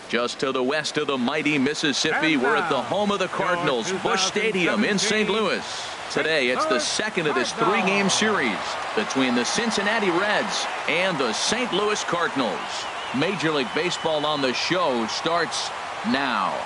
Just to the west of the mighty Mississippi, we're at the home of the Cardinals, Busch Stadium in St. Louis. Today, it's the second of this three-game series between the Cincinnati Reds and the St. Louis Cardinals. Major League Baseball on the show starts now.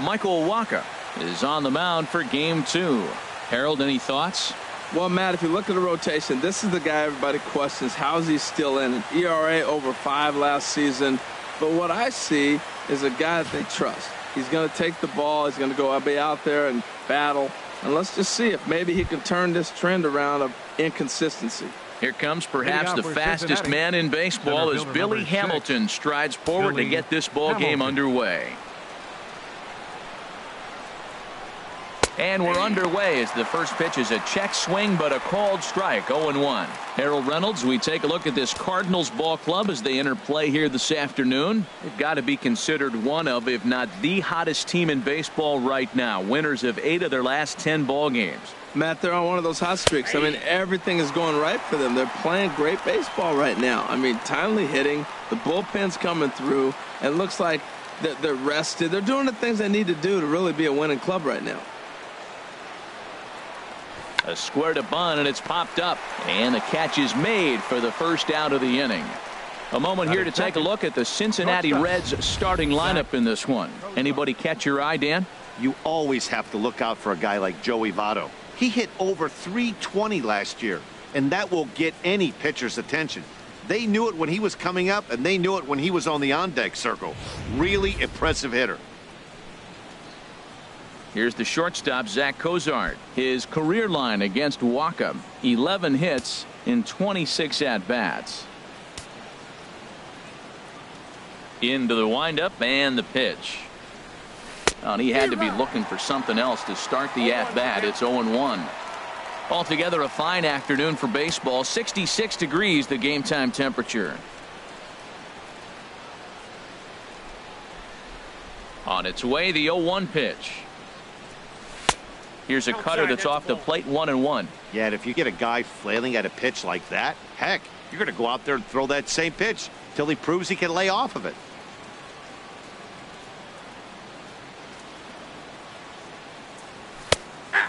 Michael Wacha is on the mound for game 2. Harold, any thoughts? Well, Matt, if you look at the rotation, this is the guy everybody questions. How is he still in? An ERA over 5 last season. But what I see is a guy that they trust. He's going to take the ball. He's going to go be out there and battle. And let's just see if maybe he can turn this trend around of inconsistency. Here comes perhaps the fastest man in baseball as Billy Hamilton strides forward to get this ball game underway. And we're underway as the first pitch is a check swing, but a called strike. 0-1. Harold Reynolds, we take a look at this Cardinals ball club as they enter play here this afternoon. They've got to be considered one of, if not the hottest team in baseball right now. Winners of 8 of their last 10 ball games. Matt, they're on one of those hot streaks. I mean, everything is going right for them. They're playing great baseball right now. I mean, timely hitting, the bullpen's coming through, and it looks like they're rested. They're doing the things they need to do to really be a winning club right now. A square to bunt, and it's popped up, and the catch is made for the first out of the inning. A moment here to take a look at the Cincinnati Reds starting lineup in this one. Anybody catch your eye, Dan? You always have to look out for a guy like Joey Votto. He hit over .320 last year, and that will get any pitcher's attention. They knew it when he was coming up, and they knew it when he was on the on-deck circle. Really impressive hitter. Here's the shortstop, Zach Cozart. His career line against Wacha, 11 hits in 26 at-bats. Into the windup and the pitch. And he had to be looking for something else to start the at-bat. It's 0-1. Altogether, a fine afternoon for baseball. 66 degrees, the game time temperature. On its way, the 0-1 pitch. Here's a cutter that's off the plate, 1-1. Yeah, and if you get a guy flailing at a pitch like that, heck, you're going to go out there and throw that same pitch till he proves he can lay off of it.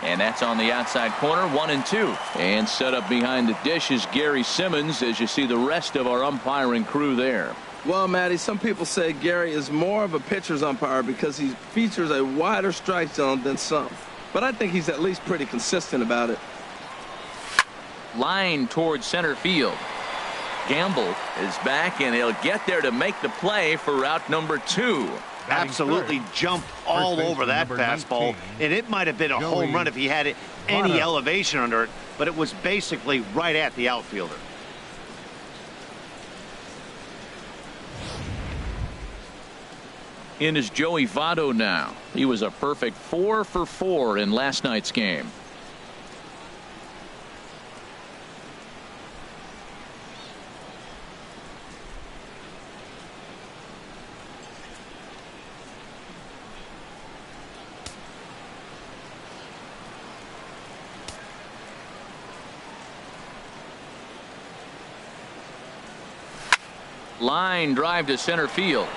And that's on the outside corner, 1-2. And set up behind the dish is Gary Simmons as you see the rest of our umpiring crew there. Well, Matty, some people say Gary is more of a pitcher's umpire because he features a wider strike zone than some. But I think he's at least pretty consistent about it. Line towards center field. Gamble is back, and he'll get there to make the play for route number 2. Absolutely jumped all over that fastball, and it might have been a home run if he had any elevation under it, but it was basically right at the outfielder. In is Joey Votto now. He was a perfect 4 for 4 in last night's game. Line drive to center field.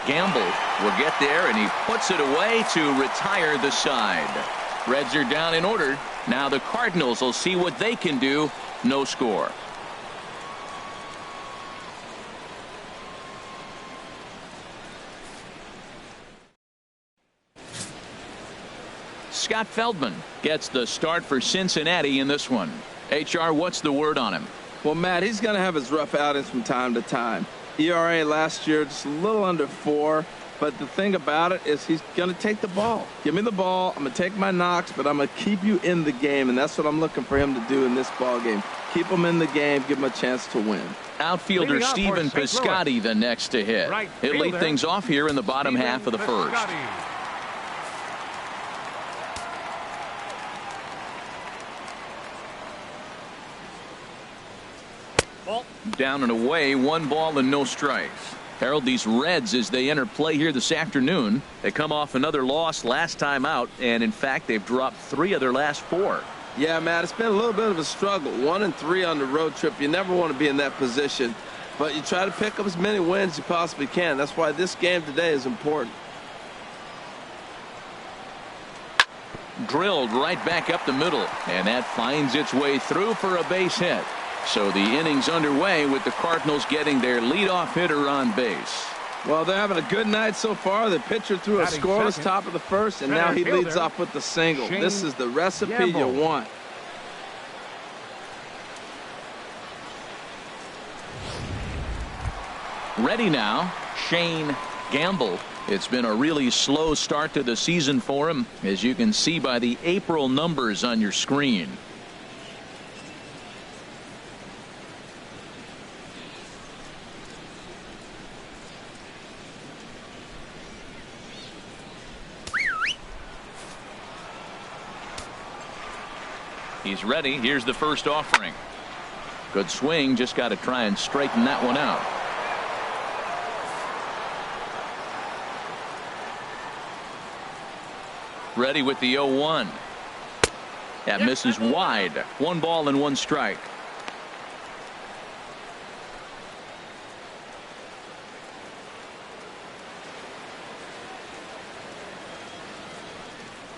Gamble will get there, and he puts it away to retire the side. Reds are down in order. Now the Cardinals will see what they can do. No score. Scott Feldman gets the start for Cincinnati in this one. HR, what's the word on him? Well, Matt, he's going to have his rough outings from time to time. ERA last year just a little under 4, but the thing about it is he's going to take the ball. Give me the ball. I'm going to take my knocks, but I'm going to keep you in the game, and that's what I'm looking for him to do in this ball game. Keep him in the game, give him a chance to win. Outfielder Stephen Piscotty the next to hit. He'll lead things off here in the bottom half of the first. Down and away, 1 ball and no strikes. Harold, these Reds, as they enter play here this afternoon, they come off another loss last time out, and in fact they've dropped 3 of their last 4. Yeah, Matt, it's been a little bit of a struggle. 1-3 on the road trip. You never want to be in that position, but you try to pick up as many wins as you possibly can. That's why this game today is important. Drilled right back up the middle, and that finds its way through for a base hit. So the inning's underway with the Cardinals getting their leadoff hitter on base. Well, they're having a good night so far. The pitcher threw a scoreless top of the first, and now he leads off with the single. This is the recipe you want. Ready now, Shane Gamble. It's been a really slow start to the season for him, as you can see by the April numbers on your screen. He's ready. Here's the first offering. Good swing. Just got to try and straighten that one out. Ready with the 0-1. That misses wide. 1 ball and 1 strike.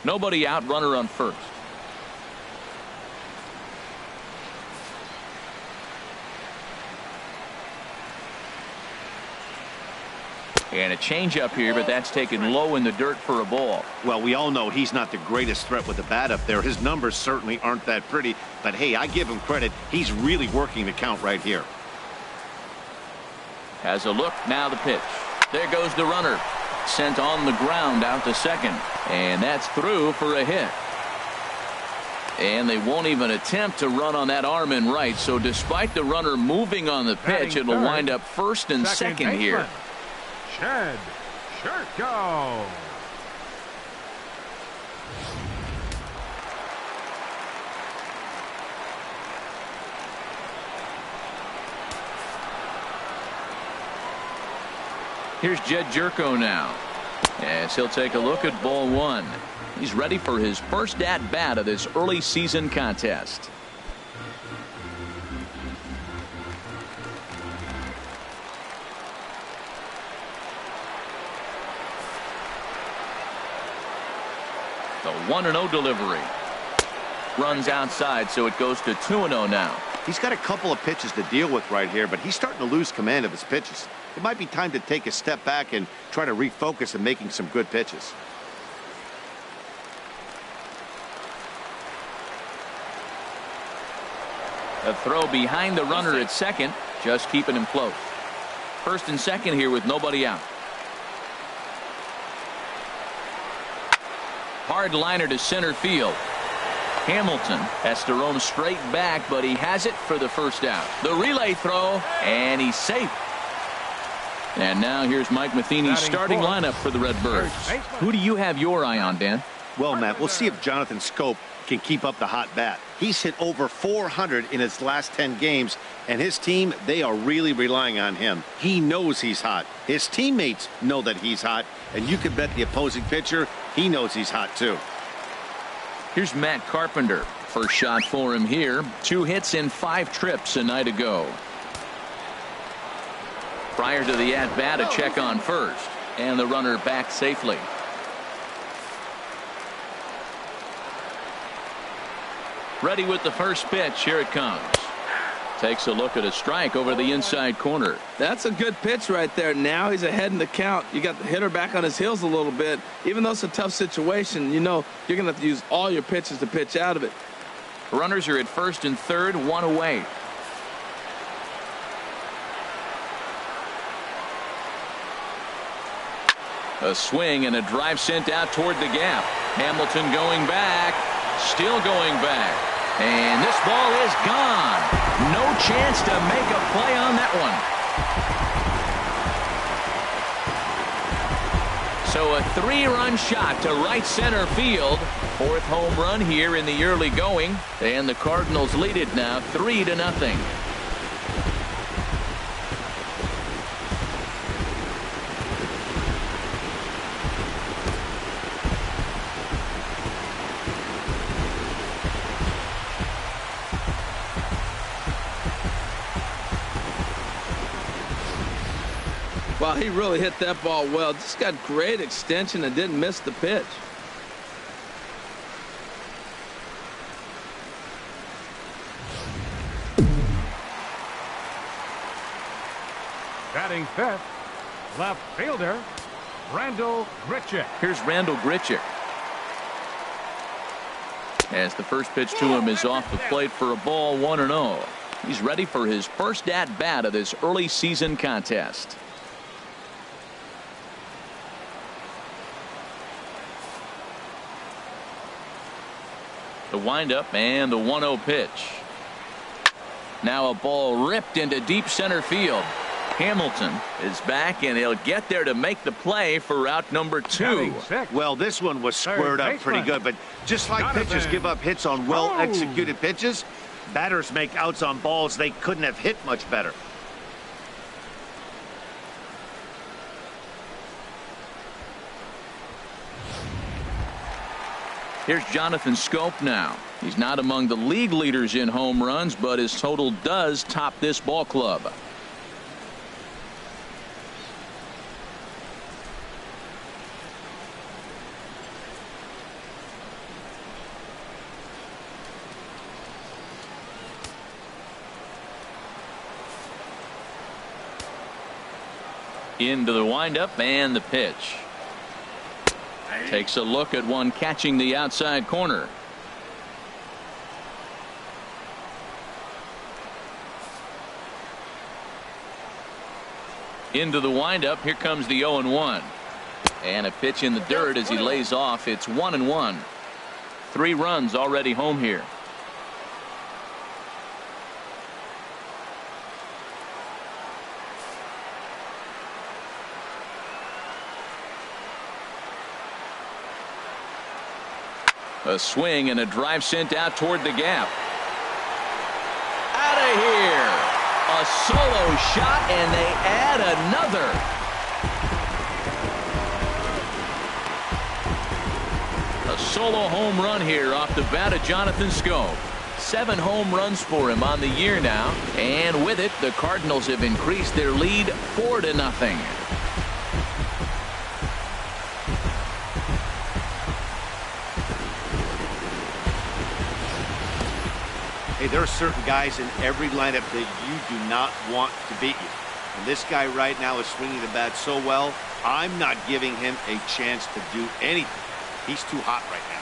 Nobody out, runner on first. And a changeup here, but that's taken low in the dirt for a ball. Well, we all know he's not the greatest threat with the bat up there. His numbers certainly aren't that pretty, but hey, I give him credit. He's really working the count right here. Has a look, now the pitch. There goes the runner. Sent on the ground out to second, and that's through for a hit. And they won't even attempt to run on that arm in right, so despite the runner moving on the pitch, it'll wind up first and second here. Shed Shirko. Here's Jed Jerko now, as he'll take a look at ball 1. He's ready for his first at bat of this early season contest. The 1-0 delivery. Runs outside, so it goes to 2-0 now. He's got a couple of pitches to deal with right here, but he's starting to lose command of his pitches. It might be time to take a step back and try to refocus on making some good pitches. A throw behind the runner at second, just keeping him close. First and second here with nobody out. Hard liner to center field. Hamilton has to roam straight back, but he has it for the first out. The relay throw, and he's safe. And now here's Mike Matheny's starting lineup for the Redbirds. Who do you have your eye on, Dan? Well, Matt, we'll see if Jonathan Schoop can keep up the hot bat. He's hit over 400 in his last 10 games, and his team, they are really relying on him. He knows he's hot. His teammates know that he's hot, and you can bet the opposing pitcher, he knows he's hot too. Here's Matt Carpenter. First shot for him here. 2 hits in 5 trips a night ago. Prior to the at-bat, a check on first, and the runner back safely. Ready with the first pitch. Here it comes. Takes a look at a strike over the inside corner. That's a good pitch right there. Now he's ahead in the count. You got the hitter back on his heels a little bit. Even though it's a tough situation, you know you're going to have to use all your pitches to pitch out of it. Runners are at first and third, 1 away. A swing and a drive sent out toward the gap. Hamilton going back, still going back. And this ball is gone. No chance to make a play on that one. So a 3-run shot to right center field. 4th home run here in the early going. And the Cardinals lead it now 3-0. Well, he really hit that ball well. Just got great extension and didn't miss the pitch. Batting fifth, left fielder, Randall Grichuk. Here's Randall Grichuk. As the first pitch to him is off the plate for a ball, 1-0. He's ready for his first at-bat of this early season contest. The windup and the 1-0 pitch. Now a ball ripped into deep center field. Hamilton is back, and he'll get there to make the play for out number 2. Well, this one was squared up pretty good, but just like pitchers give up hits on well-executed pitches, batters make outs on balls they couldn't have hit much better. Here's Jonathan Scope now. He's not among the league leaders in home runs, but his total does top this ball club. Into the windup and the pitch. Takes a look at one catching the outside corner. Into the windup. Here comes the 0-1. And a pitch in the dirt as he lays off. It's 1-1. 3 runs already home here. A swing and a drive sent out toward the gap. Out of here. A solo shot, and they add another. A solo home run here off the bat of Jonathan Scope. 7 home runs for him on the year now, and with it, the Cardinals have increased their lead 4-0. Hey, there are certain guys in every lineup that you do not want to beat you. And this guy right now is swinging the bat so well, I'm not giving him a chance to do anything. He's too hot right now.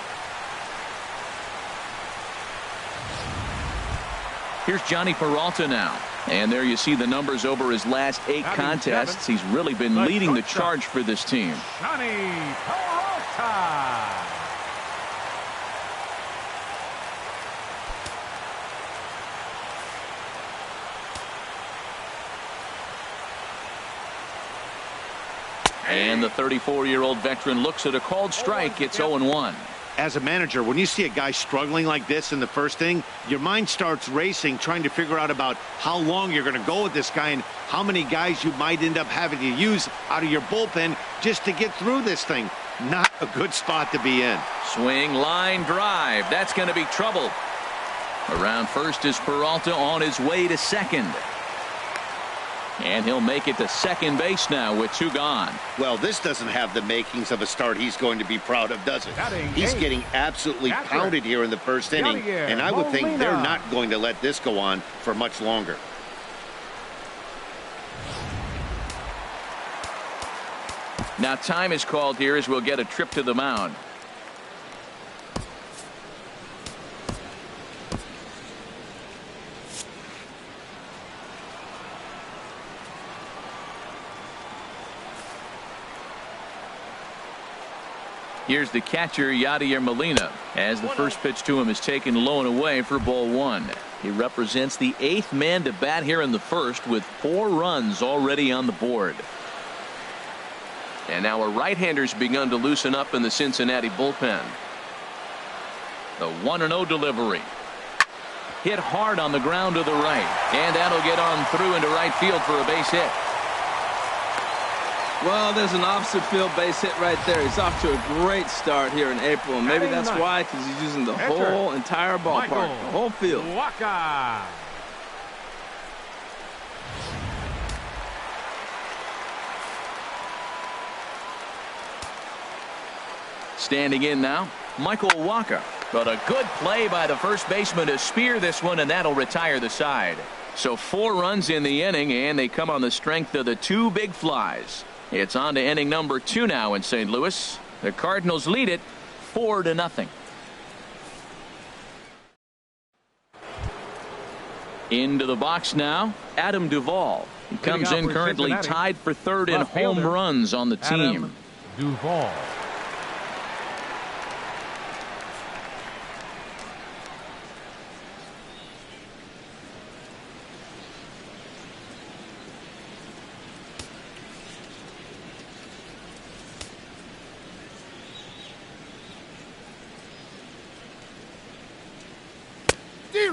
Here's Johnny Peralta now. And there you see the numbers over his last 8 contests. He's really been leading the charge for this team. Johnny Peralta. And the 34-year-old veteran looks at a called strike. It's 0-1. As a manager, when you see a guy struggling like this in the first inning, your mind starts racing, trying to figure out about how long you're going to go with this guy and how many guys you might end up having to use out of your bullpen just to get through this thing. Not a good spot to be in. Swing, line, drive. That's going to be trouble. Around first is Peralta on his way to second. And he'll make it to second base now with 2 gone. Well, this doesn't have the makings of a start he's going to be proud of, does it? He's getting absolutely pounded here in the first inning, and I would think they're not going to let this go on for much longer. Now time is called here as we'll get a trip to the mound. Here's the catcher, Yadier Molina, as the first pitch to him is taken low and away for ball 1. He represents the 8th man to bat here in the first with 4 runs already on the board. And now a right-hander's begun to loosen up in the Cincinnati bullpen. The 1-0 delivery. Hit hard on the ground to the right, and that'll get on through into right field for a base hit. Well, there's an opposite field base hit right there. He's off to a great start here in April, and maybe that's why, because he's using the whole entire ballpark, the whole field. Waka. Standing in now, Michael Walker. But a good play by the first baseman to spear this one, and that'll retire the side. So 4 runs in the inning, and they come on the strength of the 2 big flies. It's on to inning number 2 now in St. Louis. The Cardinals lead it 4-0. Into the box now, Adam Duvall. He comes in currently tied for 3rd in home runs on the team. Adam Duvall.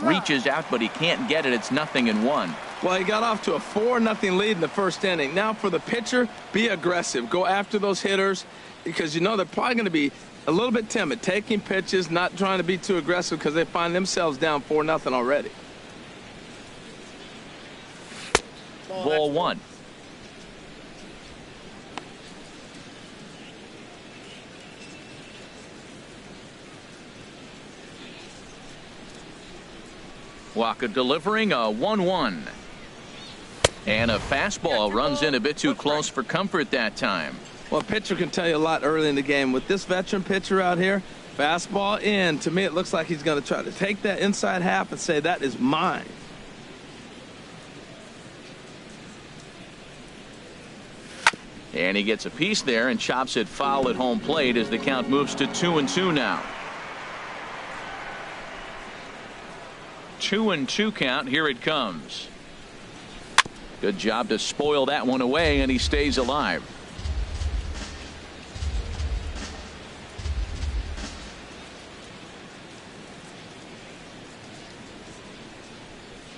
Reaches out, but he can't get it. It's 0-1. Well, he got off to a 4-0 lead in the first inning. Now for the pitcher, be aggressive. Go after those hitters because you know they're probably going to be a little bit timid, taking pitches, not trying to be too aggressive because they find themselves down 4-0 already. Ball 1. Walker delivering a 1-1. And a fastball runs in a bit too close for comfort that time. Well, a pitcher can tell you a lot early in the game. With this veteran pitcher out here, fastball in. To me, it looks like he's going to try to take that inside half and say, that is mine. And he gets a piece there and chops it foul at home plate as the count moves to 2-2 now. 2-2 count. Here it comes. Good job to spoil that one away, and he stays alive.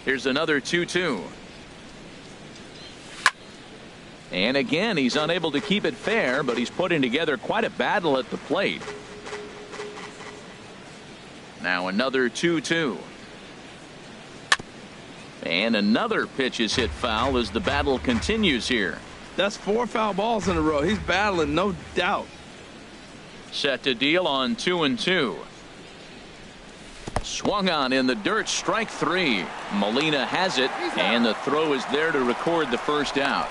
Here's another 2-2. And again, he's unable to keep it fair, but he's putting together quite a battle at the plate. Now another 2-2. And another pitch is hit foul as the battle continues here. That's 4 foul balls in a row. He's battling, no doubt. Set to deal on 2-2. Swung on in the dirt, strike 3. Molina has it, and the throw is there to record the first out.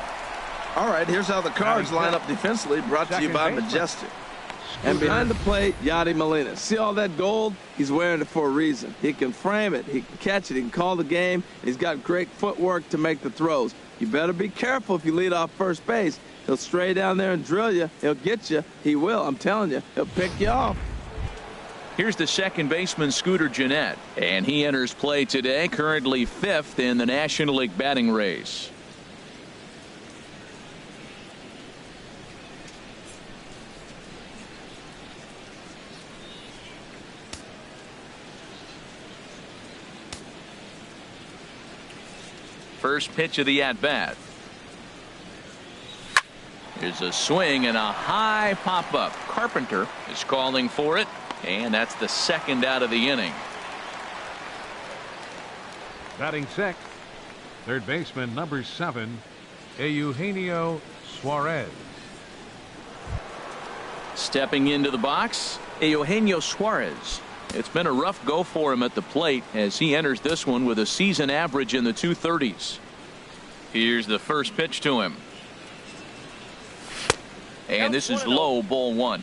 All right, here's how the Cards line up defensively, brought to you by Majestic. And behind the plate, Yadi Molina. See all that gold? He's wearing it for a reason. He can frame it, he can catch it, he can call the game. He's got great footwork to make the throws. You better be careful if you lead off first base. He'll stray down there and drill you. He'll get you. He will, I'm telling you. He'll pick you off. Here's the second baseman, Scooter Gennett, and he enters play today, currently 5th in the National League batting race. First pitch of the at-bat. Here's a swing and a high pop-up. Carpenter is calling for it, and that's the second out of the inning. Batting 6th, third baseman number 7, Eugenio Suarez. Stepping into the box, Eugenio Suarez. It's been a rough go for him at the plate as he enters this one with a season average in the 230s. Here's the first pitch to him. And this is low, ball 1.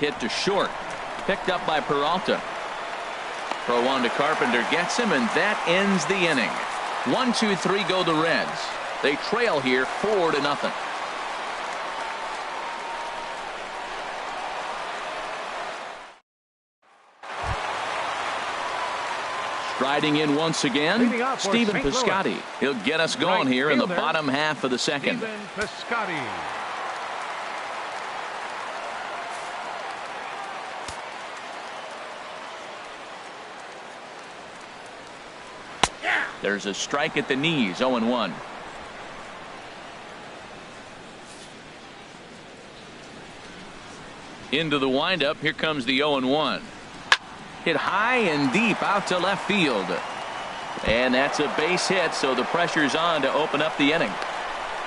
Hit to short. Picked up by Peralta. Throw on to Carpenter, gets him, and that ends the inning. 1-2-3 go the Reds. They trail here 4-0. Striding in once again, Stephen Piscotty. He'll get us going here in the bottom half of the second. Stephen Piscotty. There's a strike at the knees, 0-1. Into the windup, here comes the 0-1. Hit high and deep out to left field. And that's a base hit, so the pressure's on to open up the inning.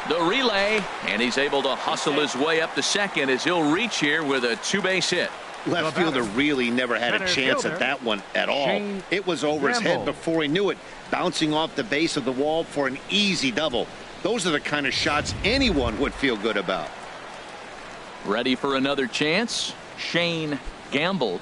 The relay, and he's able to hustle his way up to second as he'll reach here with a two-base hit. Left fielder really never had a chance at that one at all. It was over his head before he knew it, bouncing off the base of the wall for an easy double. Those are the kind of shots anyone would feel good about. Ready for another chance? Shane Gamble.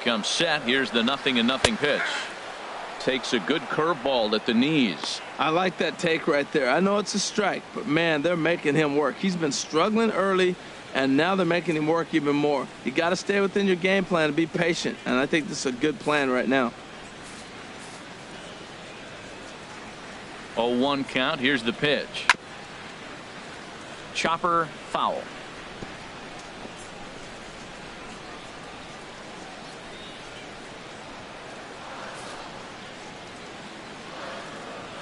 Comes set. Here's the 0-0 pitch. Takes a good curveball at the knees. I like that take right there. I know it's a strike, but man, they're making him work. He's been struggling early, and now they're making him work even more. You got to stay within your game plan and be patient, and I think this is a good plan right now. 0-1 count. Here's the pitch. Chopper foul.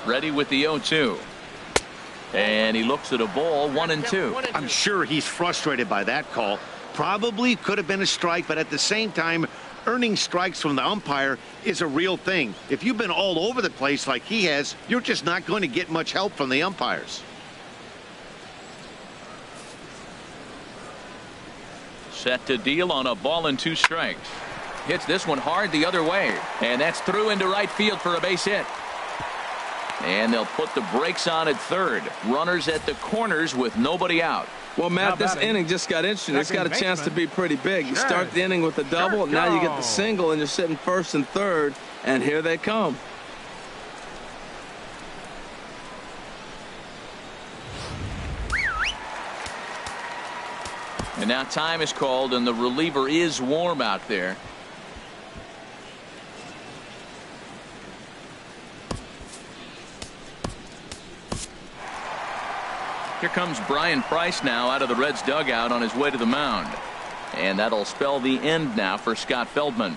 Ready with the 0-2. And he looks at a ball, 1-2. I'm sure he's frustrated by that call. Probably could have been a strike, but at the same time, earning strikes from the umpire is a real thing. If you've been all over the place like he has, you're just not going to get much help from the umpires. Set to deal on a ball and 2 strikes. Hits this one hard the other way. And that's through into right field for a base hit. And they'll put the brakes on at third. Runners at the corners with nobody out. Well, Matt, this inning just got interesting. It's got a chance to be pretty big. You start the inning with a double, now you get the single, and you're sitting first and third, and here they come. And now time is called, and the reliever is warm out there. Here comes Brian Price now out of the Reds dugout on his way to the mound. And that'll spell the end now for Scott Feldman.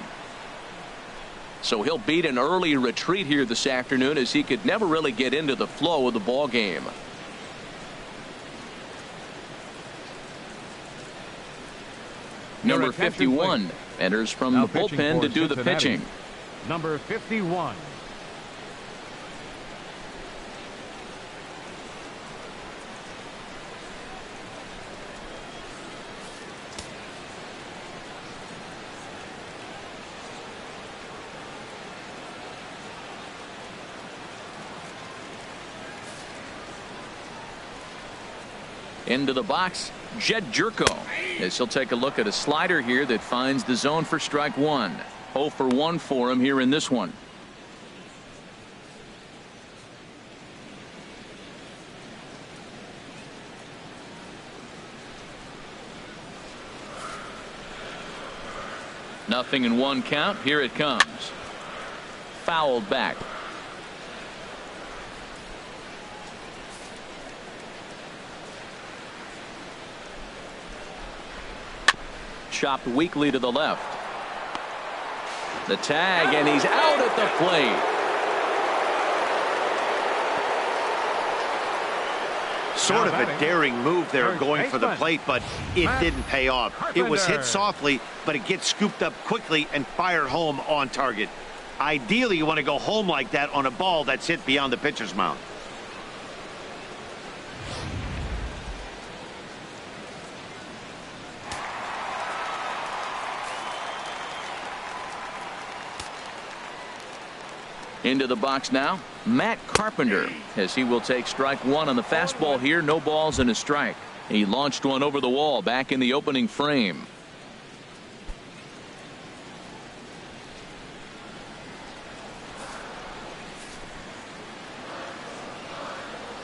So he'll beat an early retreat here this afternoon, as he could never really get into the flow of the ball game. Number 51 enters from the bullpen to do the pitching. Number 51. Into the box, Jed Jerko, as he'll take a look at a slider here that finds the zone for strike 1. 0 for 1 for him here in this one. Nothing in 1 count. Here it comes. Fouled back. Chopped weakly to the left. The tag, and he's out at the plate. Sort of a daring move there, going for the plate, but it didn't pay off. It was hit softly, but it gets scooped up quickly and fired home on target. Ideally, you want to go home like that on a ball that's hit beyond the pitcher's mound. Into the box now, Matt Carpenter, as he will take strike 1 on the fastball here. No balls and a strike. He launched one over the wall back in the opening frame.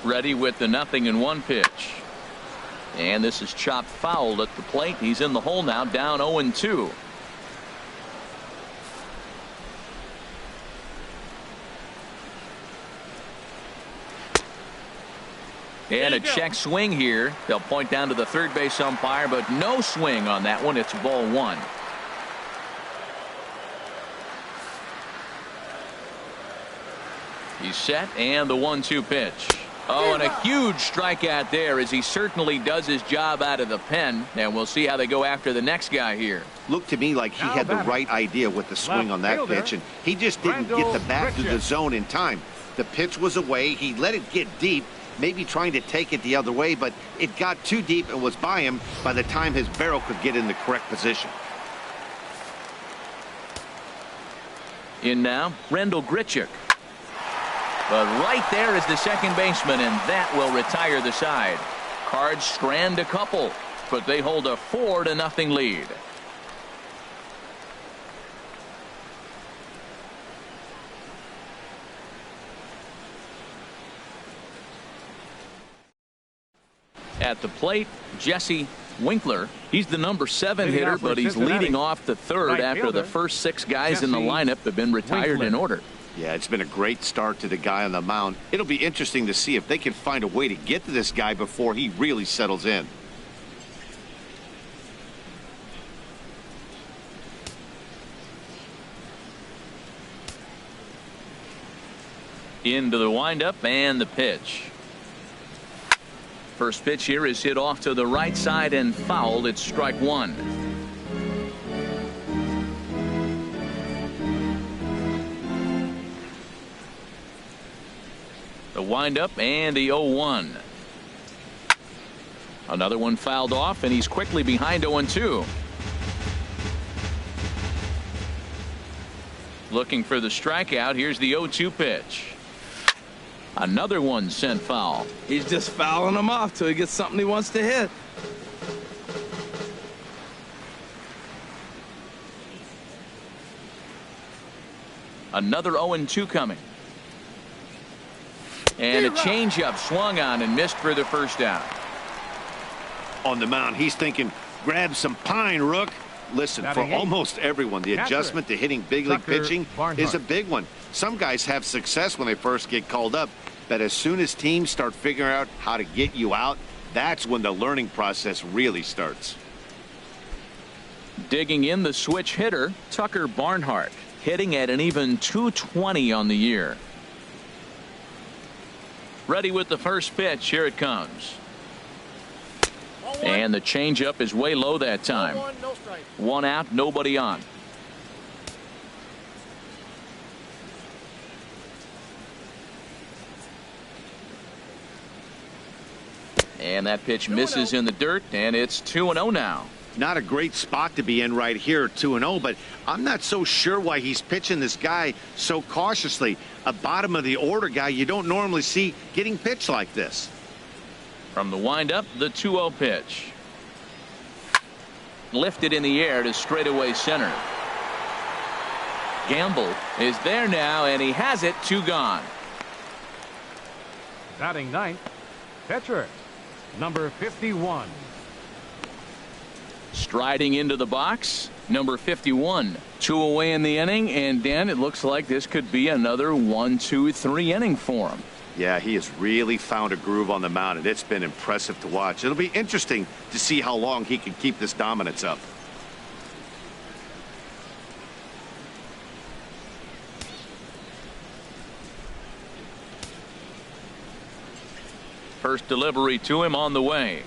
Ready with the 0-1 pitch. And this is chopped foul at the plate. He's in the hole now, down 0-2. And a check swing here. They'll point down to the third base umpire, but no swing on that one. It's ball 1. He's set, and the 1-2 pitch. Oh, and a huge strikeout there, as he certainly does his job out of the pen. And we'll see how they go after the next guy here. Looked to me like he had the right idea with the swing on that pitch, and he just didn't get the bat through the zone in time. The pitch was away. He let it get deep, maybe trying to take it the other way, but it got too deep and was by him by the time his barrel could get in the correct position. In now, Rendell Grichuk. But right there is the second baseman, and that will retire the side. Cards strand a couple, but they hold a 4-0 lead. At the plate, Jesse Winkler. He's the number 7 hitter, but he's leading off the third after the first 6 guys in the lineup have been retired in order. Yeah, it's been a great start to the guy on the mound. It'll be interesting to see if they can find a way to get to this guy before he really settles in. Into the windup and the pitch. First pitch here is hit off to the right side and fouled. It's strike 1. The windup and the 0-1. Another one fouled off, and he's quickly behind 0-2. Looking for the strikeout. Here's the 0-2 pitch. Another one sent foul. He's just fouling them off till he gets something he wants to hit. Another 0-2 coming. And a changeup swung on and missed for the first out. On the mound, he's thinking, grab some pine, Rook. Listen, for almost everyone, the adjustment to hitting big league pitching is a big one. Some guys have success when they first get called up, but as soon as teams start figuring out how to get you out, that's when the learning process really starts. Digging in, the switch hitter, Tucker Barnhart, hitting at an even .220 on the year. Ready with the first pitch. Here it comes. And the changeup is way low that time. One out, nobody on. And that pitch misses in the dirt, and it's 2-0 now. Not a great spot to be in right here, 2-0, but I'm not so sure why he's pitching this guy so cautiously. A bottom of the order guy you don't normally see getting pitched like this. From the windup, the 2-0 pitch. Lifted in the air to straightaway center. Gamble is there now, and he has it. 2 gone. Batting ninth, pitcher, number 51. Striding into the box, number 51. 2 away in the inning, and Dan, it looks like this could be another 1-2-3 inning for him. Yeah, he has really found a groove on the mound, and it's been impressive to watch. It'll be interesting to see how long he can keep this dominance up. First delivery to him on the way.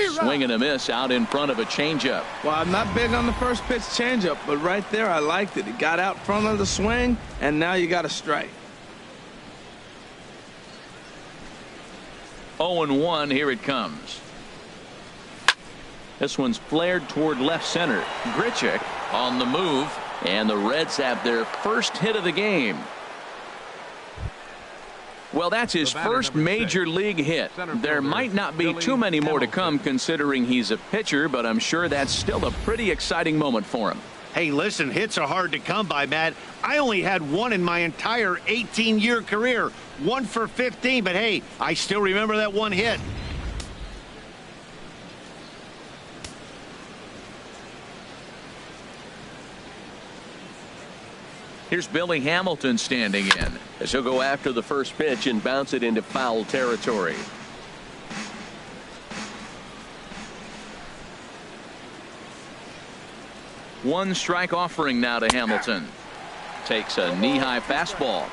Swing and a miss out in front of a changeup. Well, I'm not big on the first pitch changeup, but right there I liked it. He got out front of the swing, and now you got a strike. 0-1, here it comes. This one's flared toward left center. Grichuk on the move, and the Reds have their first hit of the game. Well, that's his first major league hit. There might not be too many more to come considering he's a pitcher, but I'm sure that's still a pretty exciting moment for him. Hey, listen, hits are hard to come by, Matt. I only had one in my entire 18-year career. 1 for 15, but hey, I still remember that one hit. Here's Billy Hamilton standing in as he'll go after the first pitch and bounce it into foul territory. One strike offering now to Hamilton. Takes a knee-high fastball.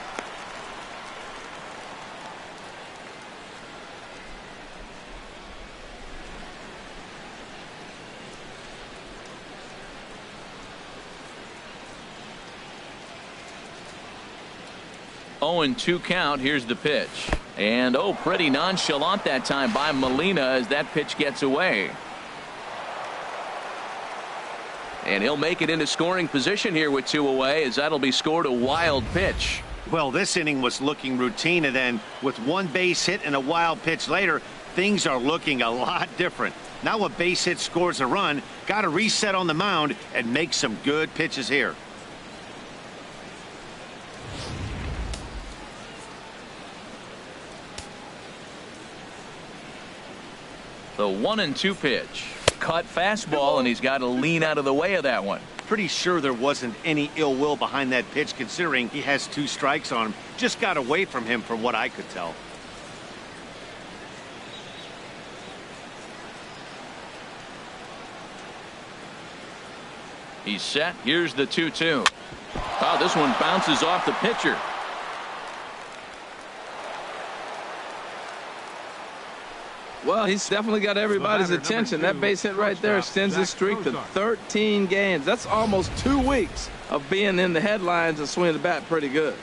Oh, and 2 count. Here's the pitch. And oh, pretty nonchalant that time by Molina as that pitch gets away. And he'll make it into scoring position here with 2 away, as that'll be scored a wild pitch. Well, this inning was looking routine, and then with 1 base hit and a wild pitch later, things are looking a lot different. Now a base hit scores a run, got to reset on the mound and make some good pitches here. The 1-2 pitch. Cut fastball, and he's got to lean out of the way of that one. Pretty sure there wasn't any ill will behind that pitch, considering he has 2 strikes on him. Just got away from him from what I could tell. He's set. Here's the 2-2. Oh, this one bounces off the pitcher. Well, he's definitely got everybody's attention. That base hit right there extends his streak to 13 games. That's almost 2 weeks of being in the headlines and swinging the bat pretty good.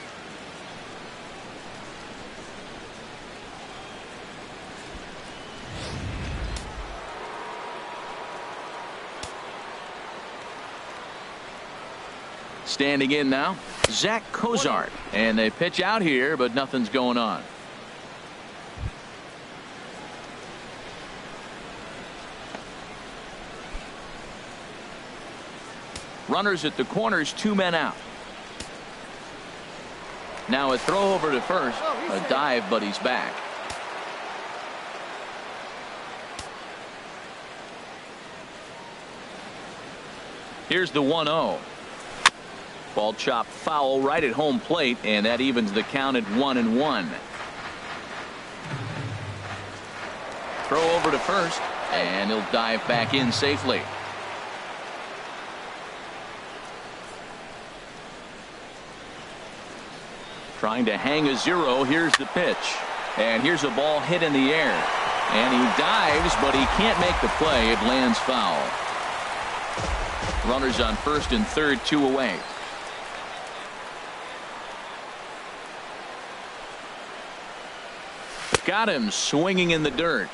Standing in now, Zach Cozart. And they pitch out here, but nothing's going on. Runners at the corners, 2 men out. Now a throw over to first. A dive, but he's back. Here's the 1-0. Ball chopped foul right at home plate, and that evens the count at 1-1. Throw over to first, and he'll dive back in safely. Trying to hang a 0. Here's the pitch. And here's a ball hit in the air. And he dives, but he can't make the play. It lands foul. Runners on first and third, 2 away. Got him swinging in the dirt.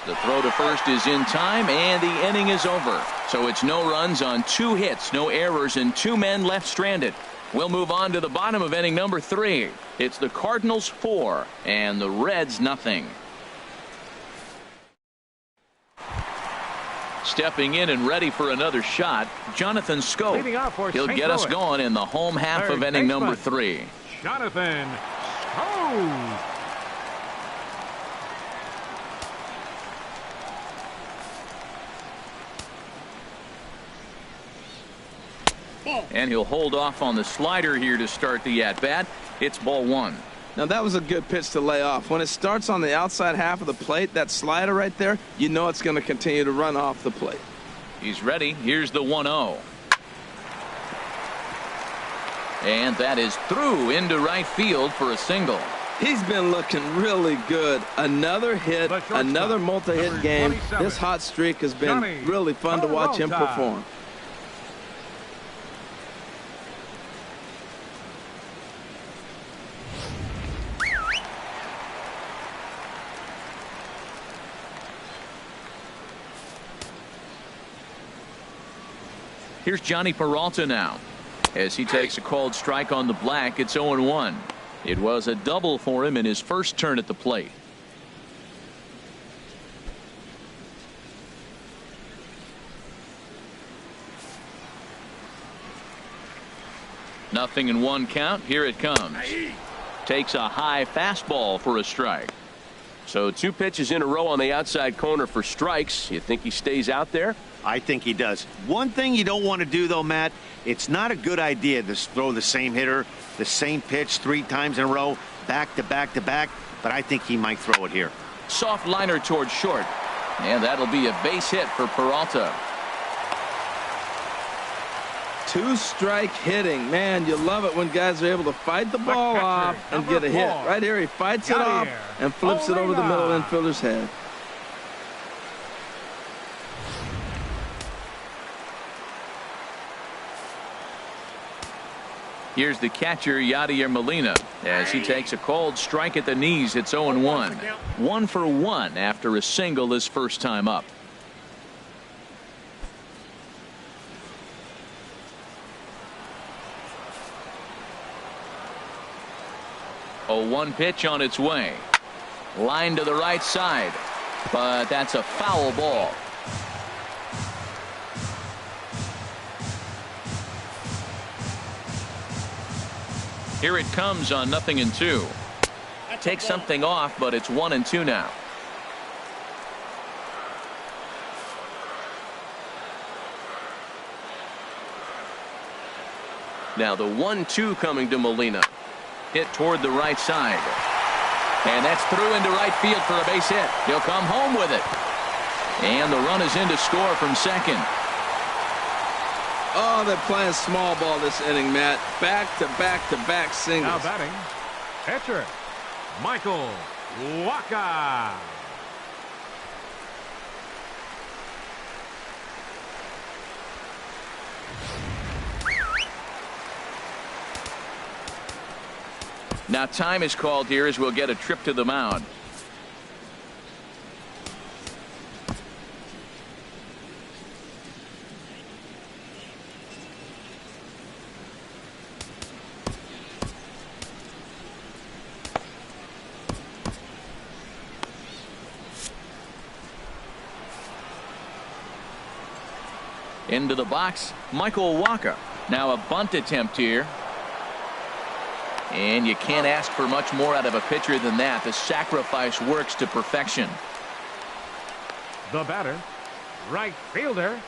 The throw to first is in time, and the inning is over. So it's no runs on 2 hits, no errors, and 2 men left stranded. We'll move on to the bottom of inning number 3. It's the Cardinals 4 and the Reds nothing. Stepping in and ready for another shot, Jonathan Schoop. He'll get us going in the home half of inning number 3. Jonathan Schoop. And he'll hold off on the slider here to start the at-bat. It's ball 1. Now that was a good pitch to lay off. When it starts on the outside half of the plate, that slider right there, you know it's going to continue to run off the plate. He's ready. Here's the 1-0. And that is through into right field for a single. He's been looking really good. Another hit, another multi-hit game. This hot streak has been really fun to watch him perform. Here's Johnny Peralta now. As he takes a called strike on the black, it's 0-1. It was a double for him in his first turn at the plate. Nothing in 1 count. Here it comes. Takes a high fastball for a strike. So 2 pitches in a row on the outside corner for strikes. You think he stays out there? I think he does. One thing you don't want to do, though, Matt, it's not a good idea to throw the same hitter, the same pitch 3 times in a row, back to back to back, but I think he might throw it here. Soft liner towards short. And that'll be a base hit for Peralta. Two-strike hitting. Man, you love it when guys are able to fight the ball off and get a hit. Right here, he fights it off and flips it over the middle infielder's head. Here's the catcher, Yadier Molina, as he takes a called strike at the knees. It's 0-1. 1 for 1 after a single his first time up. 0-1 pitch on its way. Line to the right side, but that's a foul ball. Here it comes on 0-2. Takes something off, but it's 1-2 now. Now the 1-2 coming to Molina. Hit toward the right side. And that's through into right field for a base hit. He'll come home with it. And the run is in to score from second. Oh, they're playing small ball this inning, Matt. Back-to-back-to-back singles. Now batting, pitcher, Michael Wacha. Now time is called here as we'll get a trip to the mound. Into the box, Michael Wacha. Now a bunt attempt here. And you can't ask for much more out of a pitcher than that. The sacrifice works to perfection. The batter, right fielder,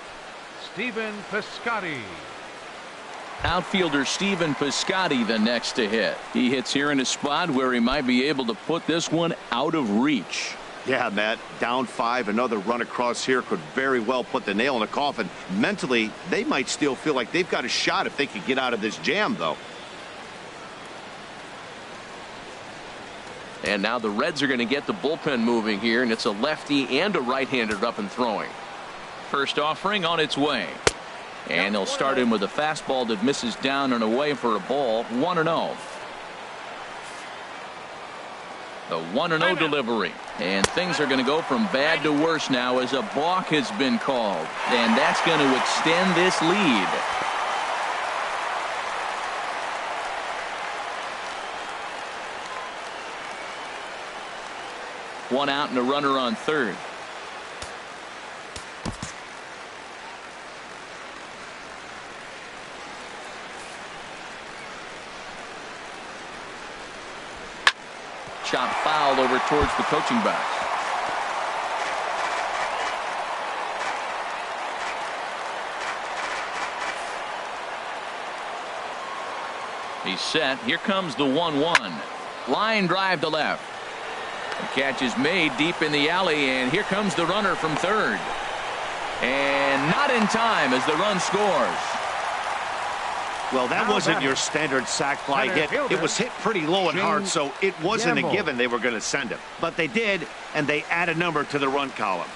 Stephen Piscotty. Outfielder Stephen Piscotty the next to hit. He hits here in a spot where he might be able to put this one out of reach. Yeah, Matt, down 5, another run across here could very well put the nail in the coffin. Mentally, they might still feel like they've got a shot if they could get out of this jam, though. And now the Reds are going to get the bullpen moving here, and it's a lefty and a right-hander up and throwing. First offering on its way. And they'll start him with a fastball that misses down and away for a ball. 1-0. The 1-0 delivery. And things are going to go from bad to worse now as a balk has been called. And that's going to extend this lead. One out and a runner on third. Chop fouled over towards the coaching box. He's set. Here comes the 1-1. Line drive to left. The catch is made deep in the alley, and here comes the runner from third. And not in time as the run scores. Well, that wasn't your standard sac fly hit. It was hit pretty low and hard, so it wasn't a given they were going to send him. But they did, and they add a number to the run column.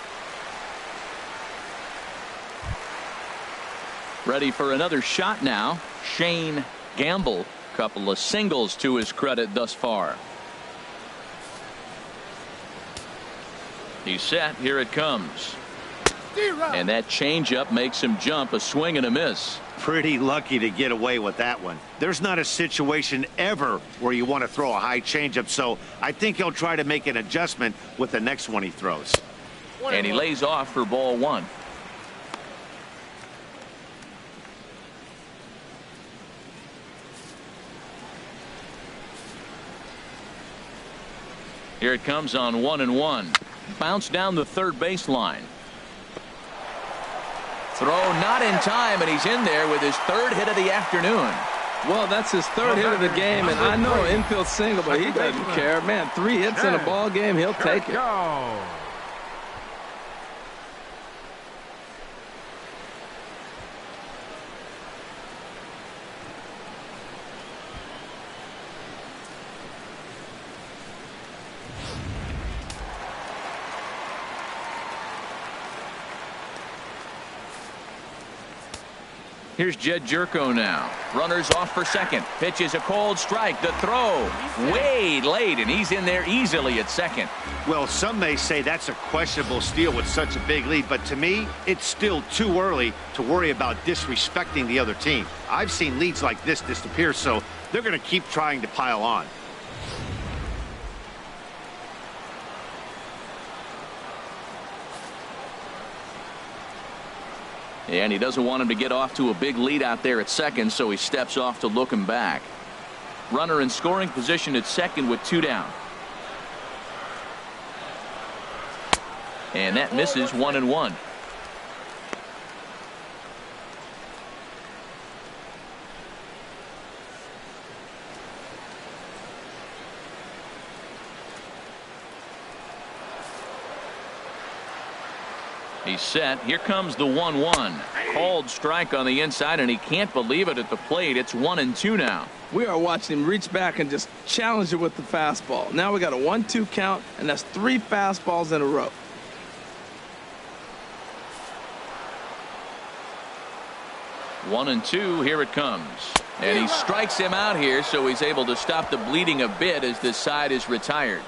Ready for another shot now. Shane Gamble. Couple of singles to his credit thus far. He's set. Here it comes. And that changeup makes him jump. A swing and a miss. Pretty lucky to get away with that one. There's not a situation ever where you want to throw a high changeup, so I think he'll try to make an adjustment with the next one he throws. And he lays off for ball 1. Here it comes on 1-1. Bounce down the third baseline. Throw not in time, and he's in there with his third hit of the afternoon. Well, that's his third hit of the game, and I know infield single, but he doesn't care. Man, 3 hits in a ball game, he'll take it. Here's Jed Jerko now. Runners off for second. Pitch is a cold strike. The throw way late, and he's in there easily at second. Well, some may say that's a questionable steal with such a big lead, but to me, it's still too early to worry about disrespecting the other team. I've seen leads like this disappear, so they're going to keep trying to pile on. And he doesn't want him to get off to a big lead out there at second, so he steps off to look him back. Runner in scoring position at second with 2 down. And that misses 1-1. He's set. Here comes the 1-1. Called strike on the inside, and he can't believe it at the plate. It's 1-2 now. We are watching him reach back and just challenge it with the fastball. Now we got a 1-2 count, and that's 3 fastballs in a row. One and two. Here it comes. And he strikes him out here, so he's able to stop the bleeding a bit as this side is retired.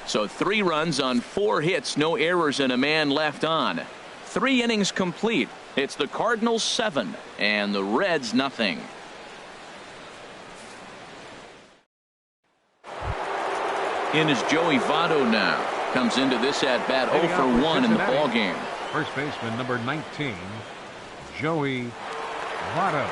So 3 runs on 4 hits, no errors, and a man left on. 3 innings complete. It's the Cardinals 7 and the Reds nothing. In is Joey Votto now. Comes into this at bat 0 for 1 in the ball game. First baseman number 19, Joey Votto.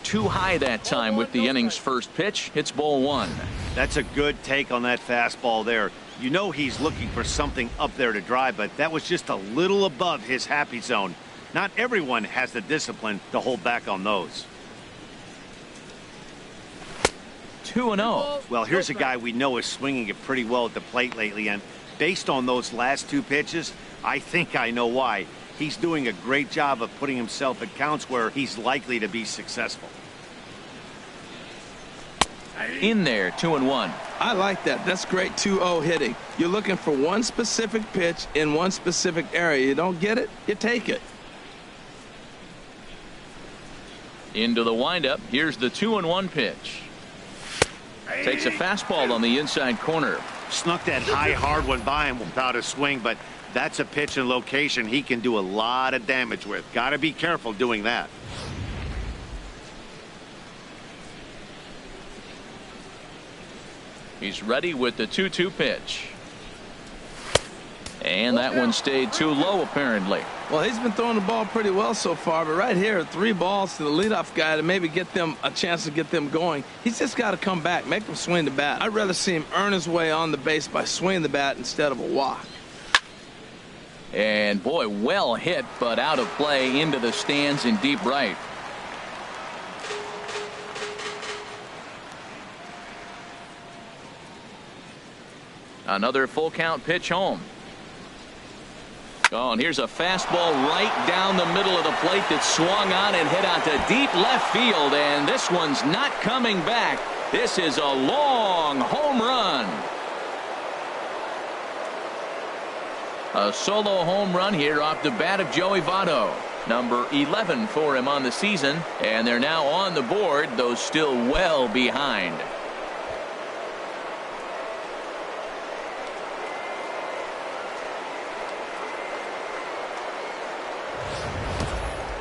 Too high that time with the inning's first pitch. It's ball 1. That's a good take on that fastball there. You know he's looking for something up there to drive, but that was just a little above his happy zone. Not everyone has the discipline to hold back on those. 2-0. Well, here's a guy we know is swinging it pretty well at the plate lately, and based on those last 2 pitches, I think I know why. He's doing a great job of putting himself at counts where he's likely to be successful. In there, 2-1. I like that. That's great 2-0 hitting. You're looking for one specific pitch in one specific area. You don't get it, you take it. Into the windup. Here's the 2-1 pitch. Takes a fastball on the inside corner. Snuck that high hard one by him without a swing, but that's a pitch and location he can do a lot of damage with. Got to be careful doing that. He's ready with the 2-2 pitch. And that one stayed too low, apparently. Well, he's been throwing the ball pretty well so far, but right here, 3 balls to the leadoff guy to maybe get them a chance to get them going. He's just got to come back, make them swing the bat. I'd rather see him earn his way on the base by swinging the bat instead of a walk. And boy, well hit, but out of play into the stands in deep right. Another full count pitch home. Oh, and here's a fastball right down the middle of the plate that swung on and hit out to deep left field, and this one's not coming back. This is a long home run. A solo home run here off the bat of Joey Votto. Number 11 for him on the season, and they're now on the board, though still well behind.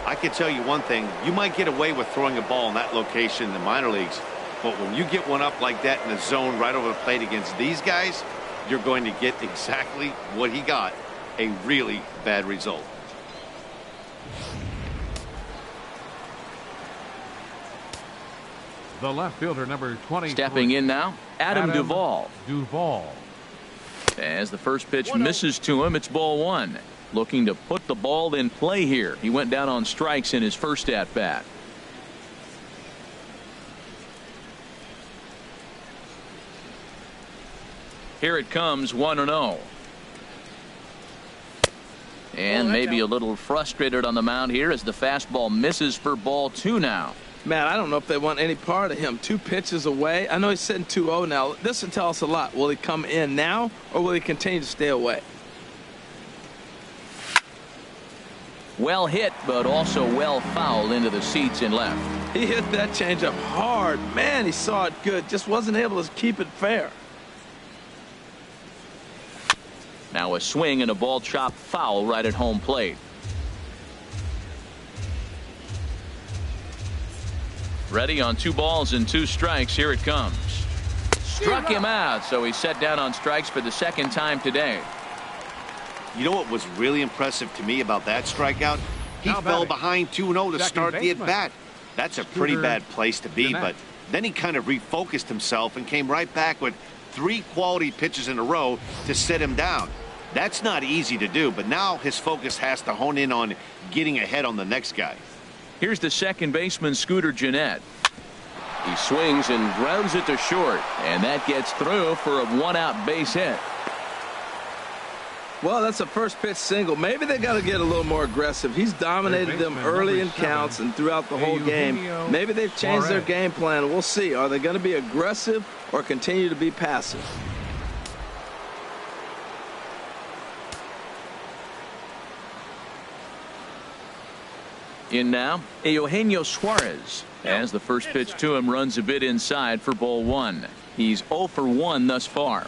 I can tell you one thing, you might get away with throwing a ball in that location in the minor leagues, but when you get one up like that in the zone right over the plate against these guys, you're going to get exactly what he got, a really bad result. The left fielder, number 20. Stepping in now, Adam Duvall. As the first pitch misses to him, it's ball 1. Looking to put the ball in play here. He went down on strikes in his first at bat. Here it comes, 1-0. And maybe a little frustrated on the mound here as the fastball misses for ball 2 now. Man, I don't know if they want any part of him. 2 pitches away. I know he's sitting 2-0 now. This will tell us a lot. Will he come in now or will he continue to stay away? Well hit, but also well fouled into the seats in left. He hit that changeup hard. Man, he saw it good. Just wasn't able to keep it fair. Now a swing and a ball chopped foul right at home plate. Ready on 2 balls and 2 strikes. Here it comes. Struck him out, so he's set down on strikes for the 2nd time today. You know what was really impressive to me about that strikeout? He fell behind 2-0 to start the at-bat. That's a pretty bad place to be, but then he kind of refocused himself and came right back with 3 quality pitches in a row to sit him down. That's not easy to do, but now his focus has to hone in on getting ahead on the next guy. Here's the second baseman, Scooter Gennett. He swings and grounds it to short. And that gets through for a 1-out base hit. Well, that's a first pitch single. Maybe they got to get a little more aggressive. He's dominated them early in counts and throughout the whole game. Maybe they've changed their game plan. We'll see. Are they going to be aggressive or continue to be passive? In now, Eugenio Suarez, as the first pitch to him runs a bit inside for ball 1. He's 0 for 1 thus far.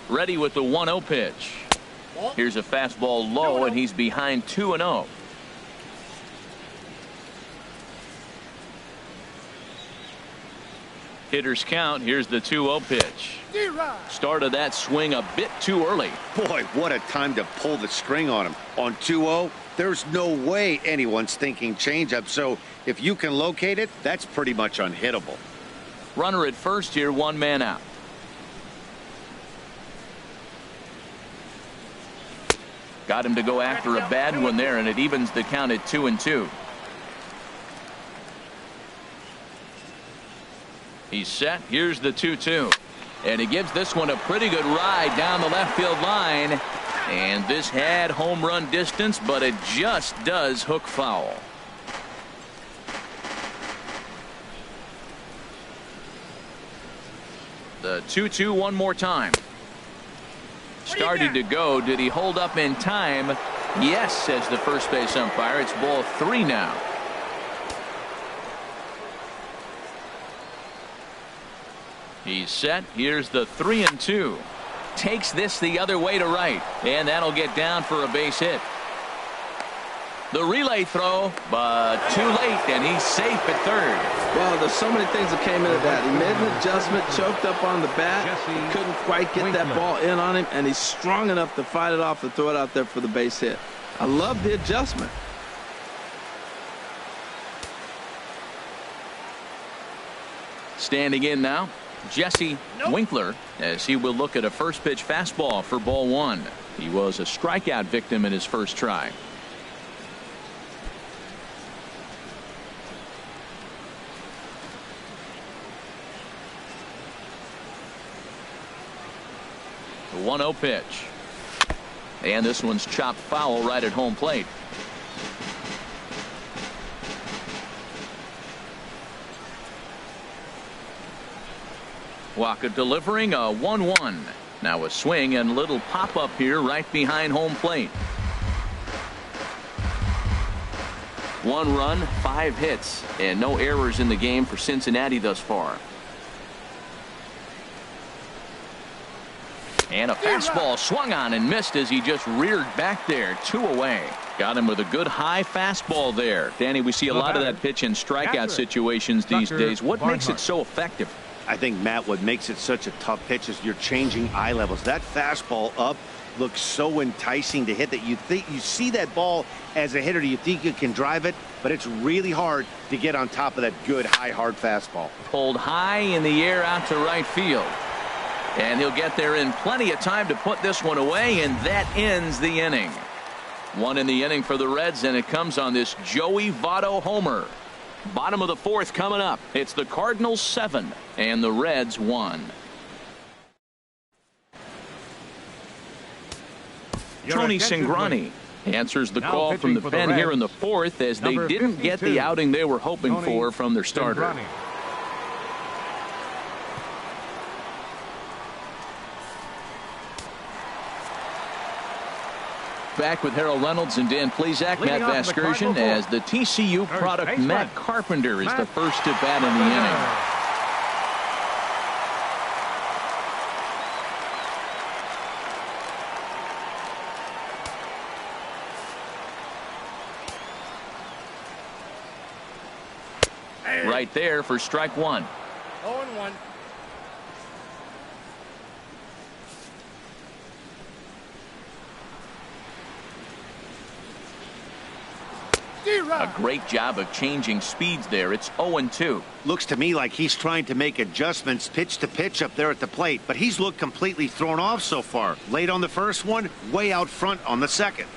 Ready with the 1-0 pitch. Here's a fastball low, and he's behind 2-0. Hitters count. Here's the 2-0 pitch. Started that swing a bit too early. Boy, what a time to pull the string on him. On 2-0, there's no way anyone's thinking changeup, so if you can locate it, that's pretty much unhittable. Runner at first here, 1 man out. Got him to go after a bad one there, and it evens the count at 2-2. He's set. Here's the 2-2. And he gives this one a pretty good ride down the left field line. And this had home run distance, but it just does hook foul. The 2-2 one more time. Starting to go. Did he hold up in time? Yes, says the first base umpire. It's ball 3 now. He's set. Here's the 3-2. Takes this the other way to right, and that'll get down for a base hit. The relay throw, but too late, and he's safe at third. Well, there's so many things that came into that. He made an adjustment, choked up on the bat, couldn't quite get that ball in on him, and he's strong enough to fight it off and throw it out there for the base hit. I love the adjustment. Standing in now, Jesse Winkler, as he will look at a first pitch fastball for ball 1. He was a strikeout victim in his first try. The 1-0 pitch. And this one's chopped foul right at home plate. Waka delivering a 1-1. Now a swing and little pop up here right behind home plate. 1 run, 5 hits, and no errors in the game for Cincinnati thus far. And a fastball swung on and missed as he just reared back there. 2 away. Got him with a good high fastball there. Danny, we see a lot of that pitch in strikeout situations these days. What makes it so effective? I think, Matt, what makes it such a tough pitch is you're changing eye levels. That fastball up looks so enticing to hit that you think you see that ball as a hitter. You think you can drive it, but it's really hard to get on top of that good high hard fastball. Pulled high in the air out to right field. And he'll get there in plenty of time to put this one away, and that ends the inning. 1 in the inning for the Reds, and it comes on this Joey Votto homer. Bottom of the fourth coming up. It's the Cardinals 7 and the Reds 1. Tony Cingrani answers the call from the pen here in the fourth as they didn't get the outing they were hoping for from their starter. Back with Harold Reynolds and Dan Plesac. Matt Vasgersian as the TCU product Matt Carpenter is the first to bat in the inning. Right there for strike one. 0-1. A great job of changing speeds there. It's 0-2. Looks to me like he's trying to make adjustments pitch to pitch up there at the plate, but he's looked completely thrown off so far. Late on the first one, way out front on the second.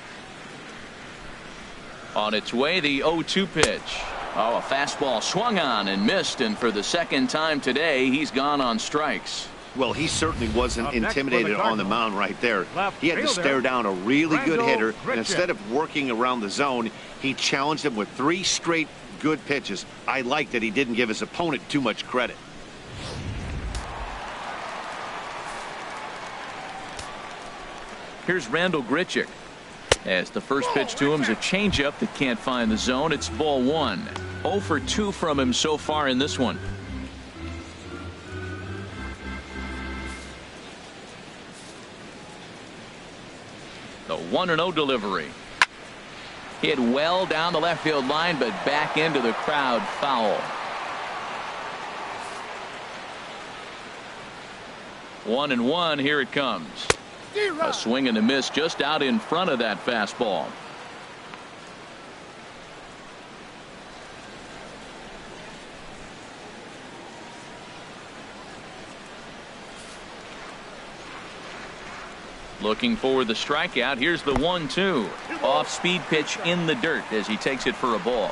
On its way, the 0-2 pitch. Oh, a fastball swung on and missed, and for the second time today, he's gone on strikes. Well, he certainly wasn't intimidated on the mound right there. He had to stare down a really good hitter, and instead of working around the zone, he challenged him with 3 straight good pitches. I like that he didn't give his opponent too much credit. Here's Randall Grichuk. As the first pitch to him is a changeup that can't find the zone. It's ball 1. 0 for 2 from him so far in this one. The 1-0 delivery. Hit well down the left field line, but back into the crowd, foul. 1-1, here it comes. A swing and a miss just out in front of that fastball. Looking for the strikeout. Here's the 1-2. Off speed pitch in the dirt as he takes it for a ball.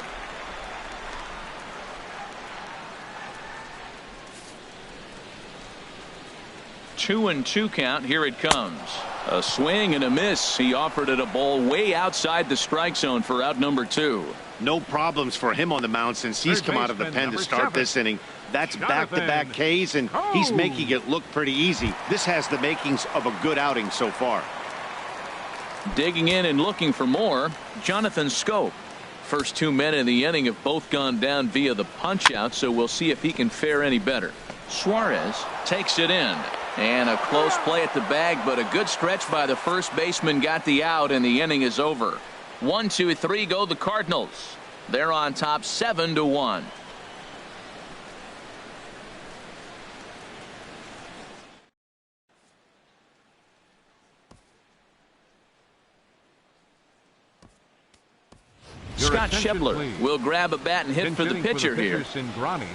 Two and 2 count. Here it comes. A swing and a miss. He offered it a ball way outside the strike zone for out number 2. No problems for him on the mound since he's come out of the pen to start this inning. That's back-to-back Ks, and he's making it look pretty easy. This has the makings of a good outing so far. Digging in and looking for more, Jonathan Scope. First 2 men in the inning have both gone down via the punch-out, so we'll see if he can fare any better. Suarez takes it in. And a close play at the bag, but a good stretch by the first baseman got the out, and the inning is over. 1, 2, 3 go the Cardinals. They're on top 7-1. Scott Schebler will grab a bat and hit for the pitcher here. Cingrani,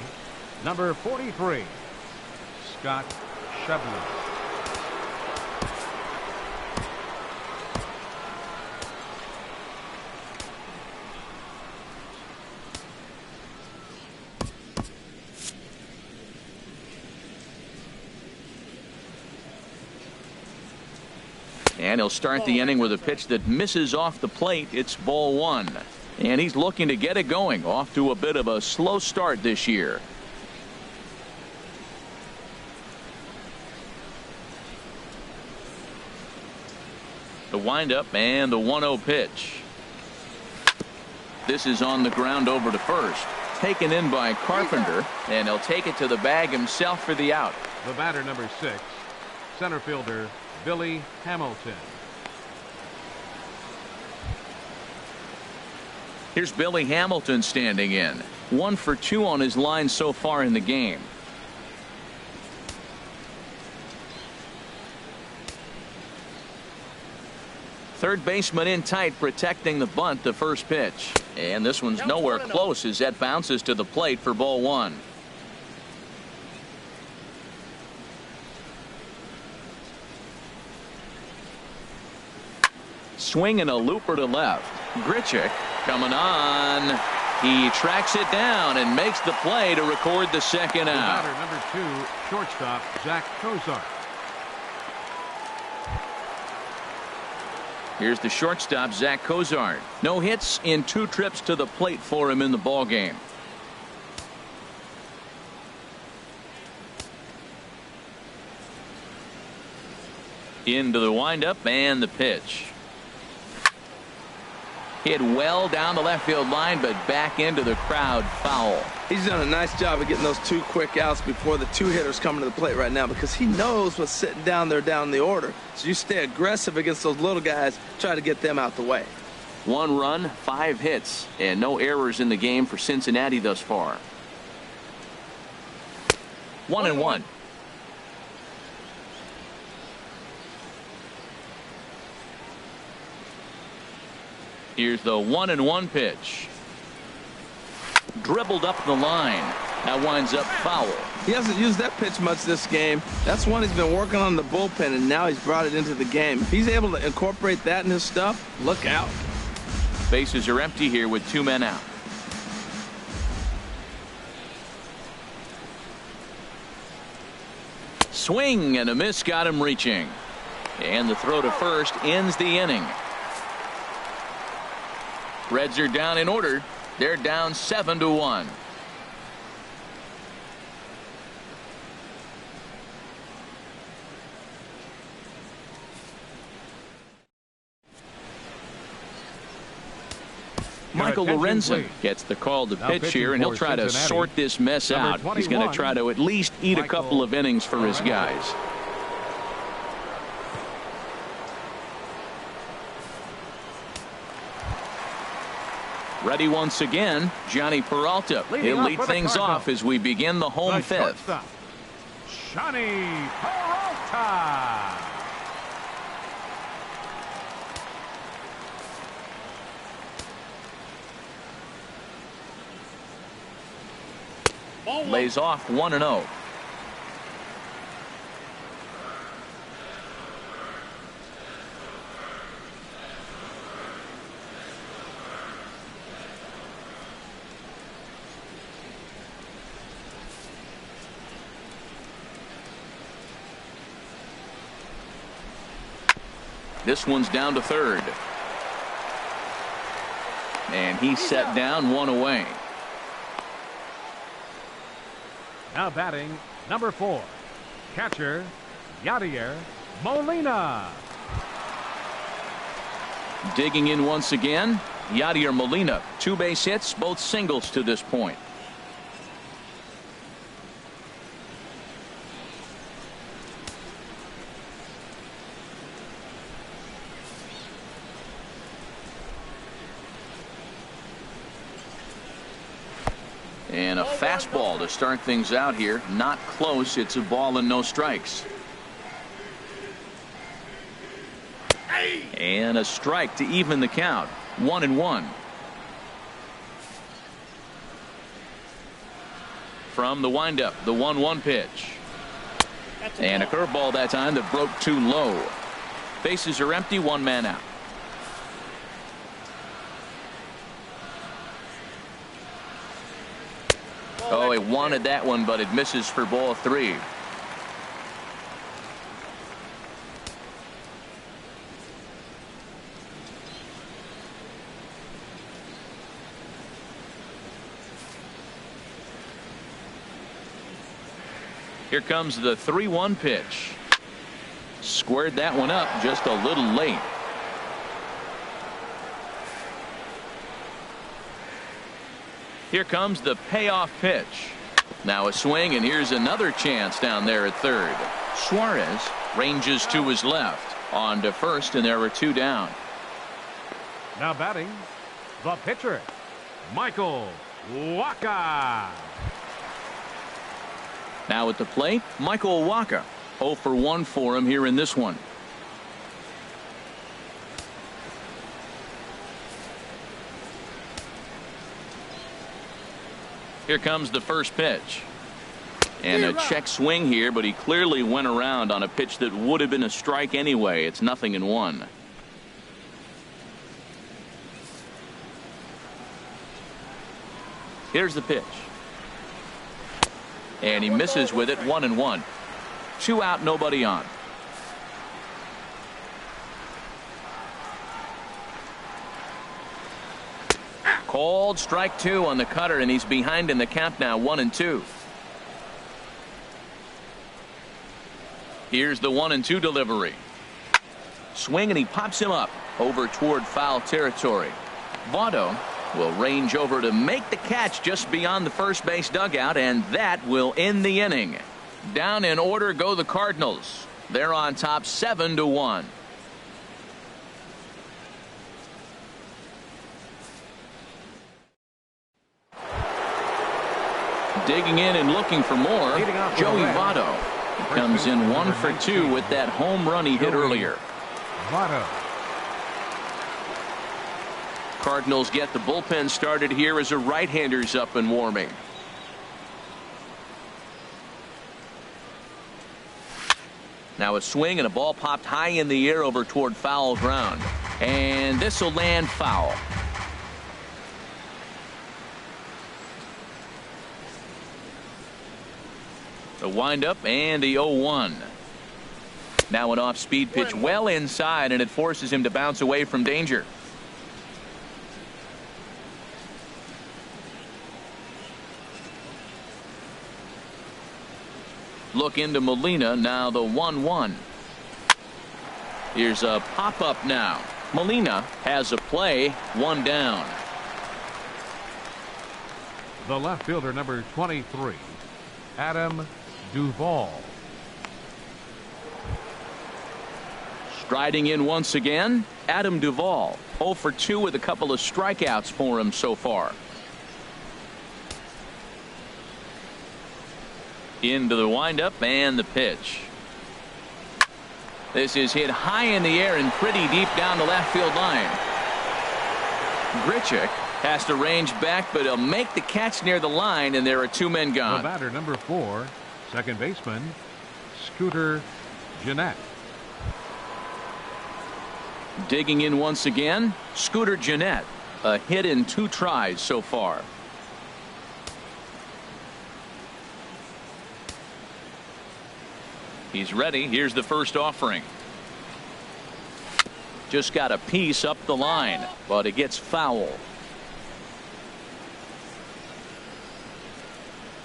number 43, Scott Schebler. And he'll start the inning with a pitch that misses off the plate. It's ball 1. And he's looking to get it going. Off to a bit of a slow start this year. The windup and the 1-0 pitch. This is on the ground over to first. Taken in by Carpenter, and he'll take it to the bag himself for the out. The batter, number 6, center fielder Billy Hamilton. Here's Billy Hamilton standing in. 1 for 2 on his line so far in the game. Third baseman in tight, protecting the bunt, the first pitch. And this one's nowhere close as that bounces to the plate for ball 1. Swing and a looper to left. Grichuk coming on. He tracks it down and makes the play to record the second out. Batter number 2, shortstop Zach Cozart. Here's the shortstop, Zach Cozart. No hits in 2 trips to the plate for him in the ball game. Into the windup and the pitch. Hit well down the left field line, but back into the crowd, foul. He's done a nice job of getting those 2 quick outs before the 2 hitters coming to the plate right now, because he knows what's sitting down there down the order. So you stay aggressive against those little guys, try to get them out the way. 1 run, 5 hits, and no errors in the game for Cincinnati thus far. 1-1. Here's the 1-1 pitch. Dribbled up the line. That winds up foul. He hasn't used that pitch much this game. That's one he's been working on the bullpen, and now he's brought it into the game. If he's able to incorporate that in his stuff, look out. Bases are empty here with 2 men out. Swing and a miss got him reaching. And the throw to first ends the inning. Reds are down in order. They're down 7-1. Michael Lorenzen gets the call to pitch here, and he'll try to sort this mess out. He's going to try to at least eat a couple of innings for his guys. Ready once again, Johnny Peralta. He'll lead things off as we begin the home 5th. Johnny Peralta. Lays off 1-0. This one's down to third. And he's set down, 1 away. Now batting number 4, catcher Yadier Molina. Digging in once again, Yadier Molina. 2 base hits, both singles to this point. And a fastball to start things out here. Not close. It's a ball and no strikes. And a strike to even the count. 1-1. From the windup, the 1-1 pitch. And a curveball that time that broke too low. Bases are empty, 1 man out. Oh, he wanted that one, but it misses for ball 3. Here comes the 3-1 pitch. Squared that one up just a little late. Here comes the payoff pitch. Now a swing, and here's another chance down there at third. Suarez ranges to his left. On to first, and there are 2 down. Now batting, the pitcher, Michael Wacha. Now at the plate, Michael Wacha. 0 for 1 for him here in this one. Here comes the first pitch. And a check swing here, but he clearly went around on a pitch that would have been a strike anyway. It's 0-1. Here's the pitch. And he misses with it. 1-1. 2 out, nobody on. Called strike 2 on the cutter, and he's behind in the count now. 1-2. Here's the 1-2 delivery. Swing, and he pops him up over toward foul territory. Votto will range over to make the catch just beyond the first base dugout, and that will end the inning. Down in order go the Cardinals. They're on top 7-1. Digging in and looking for more, Joey Votto. He comes in 1 for 2 with that home run he hit earlier. Votto. Cardinals get the bullpen started here as a right-hander's up and warming. Now a swing, and a ball popped high in the air over toward foul ground. And this will land foul. The windup and the 0-1. Now an off-speed pitch well inside, and it forces him to bounce away from danger. Look into Molina. Now the 1-1. Here's a pop-up now. Molina has a play. 1 down. The left fielder, number 23, Adam Duvall. Striding in once again, Adam Duvall. 0 for 2 with a couple of strikeouts for him so far. Into the windup and the pitch. This is hit high in the air and pretty deep down the left field line. Grichuk has to range back, but he'll make the catch near the line, and there are 2 men gone. The batter, number 4, second baseman, Scooter Gennett. Digging in once again, Scooter Gennett. A hit in 2 tries so far. He's ready. Here's the first offering. Just got a piece up the line, but it gets foul.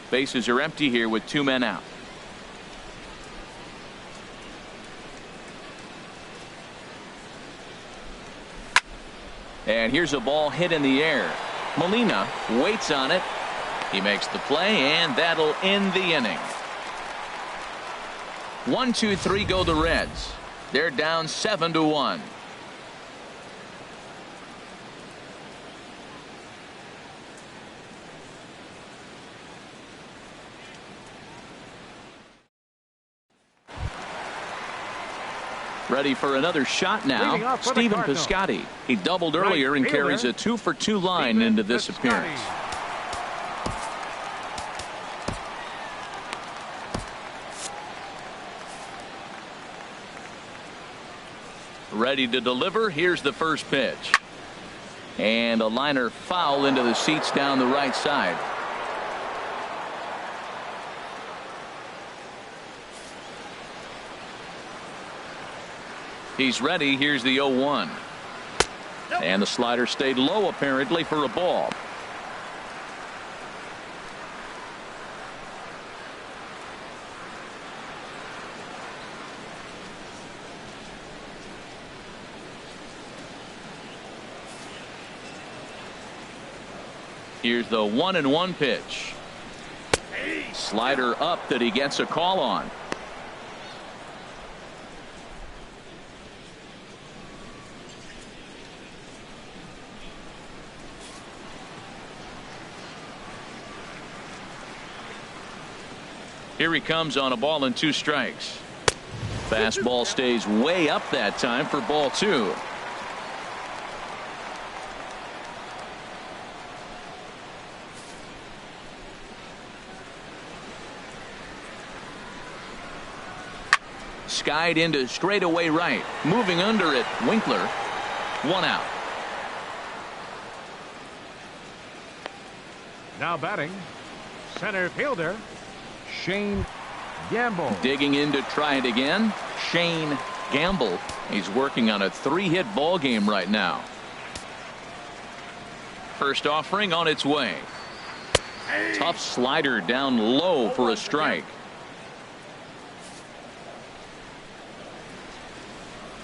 Bases are empty here with 2 men out. And here's a ball hit in the air. Molina waits on it. He makes the play, and that'll end the inning. 1, 2, 3 go the Reds. They're down 7-1. Ready for another shot now. Stephen Piscotty. He doubled earlier and carries a 2 for 2 line into this appearance. Ready to deliver. Here's the first pitch. And a liner foul into the seats down the right side. He's ready. Here's the 0-1. And the slider stayed low apparently for a ball. Here's the 1-1 pitch. Slider up that he gets a call on. Here he comes on a ball and 2 strikes. Fastball stays way up that time for ball 2. Skied into straightaway right. Moving under it, Winkler. 1 out. Now batting, center fielder, Shane Gamble. Digging in to try it again, Shane Gamble. He's working on a 3-hit ball game right now. First offering on its way. Tough slider down low for a strike.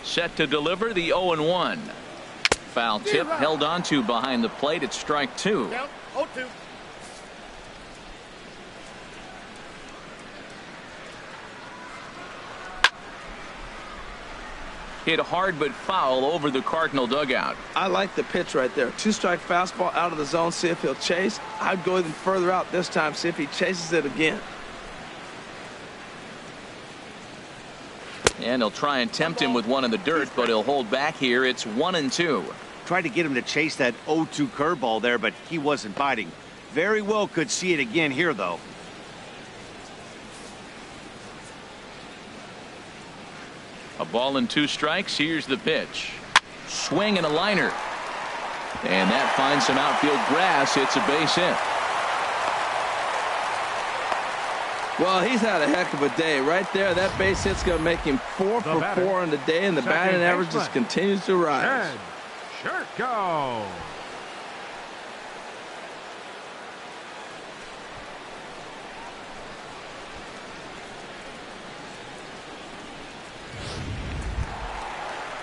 Set to deliver the 0-1. Foul tip held onto behind the plate at strike 2. Down 0-2. Hit hard but foul over the Cardinal dugout. I like the pitch right there. 2-strike fastball out of the zone. See if he'll chase. I'd go even further out this time. See if he chases it again. And he'll try and tempt him with one in the dirt, but he'll hold back here. It's 1-2. Tried to get him to chase that 0-2 curveball there, but he wasn't biting. Very well could see it again here, though. A ball and 2 strikes. Here's the pitch. Swing and a liner. And that finds some outfield grass. It's a base hit. Well, he's had a heck of a day. Right there, that base hit's going to make him 4 for 4 on the day, and the batting average just continues to rise. Shirko.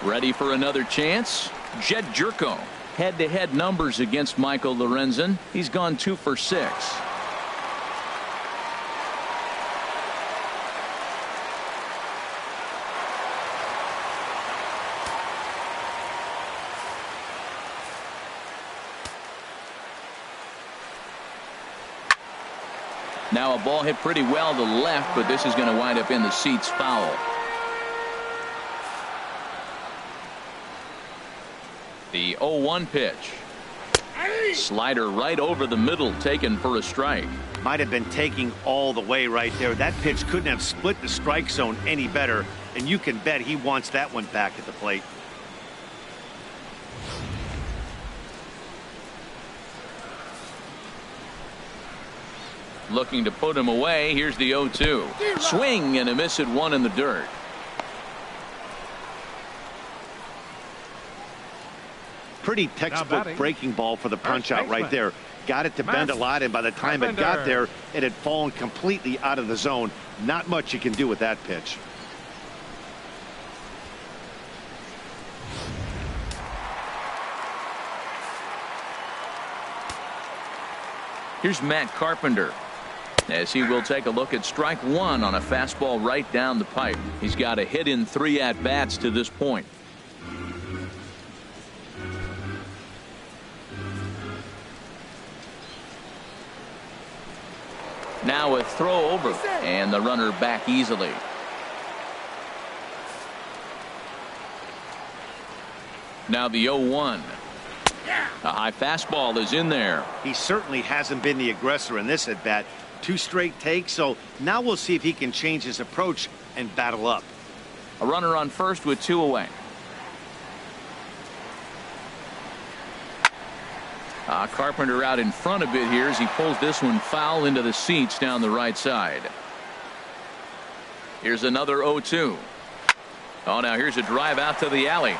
Ready for another chance? Jed Jerko. Head-to-head numbers against Michael Lorenzen. He's gone 2 for 6. Now a ball hit pretty well to left, but this is going to wind up in the seats foul. The 0-1 pitch. Slider right over the middle, taken for a strike. Might have been taking all the way right there. That pitch couldn't have split the strike zone any better, and you can bet he wants that one back at the plate. Looking to put him away. Here's the 0-2. Swing and a miss at 1 in the dirt. Pretty textbook breaking ball for the punch out right there. Got it to bend a lot, and by the time it got there, it had fallen completely out of the zone. Not much you can do with that pitch. Here's Matt Carpenter, as he will take a look at strike 1 on a fastball right down the pipe. He's got a hit in 3 at-bats to this point. Now a throw over, and the runner back easily. Now the 0-1. A high fastball is in there. He certainly hasn't been the aggressor in this at bat. 2 straight takes, so now we'll see if he can change his approach and battle up. A runner on first with 2 away. Carpenter out in front a bit here as he pulls this one foul into the seats down the right side. Here's another 0-2. Oh, now here's a drive out to the alley.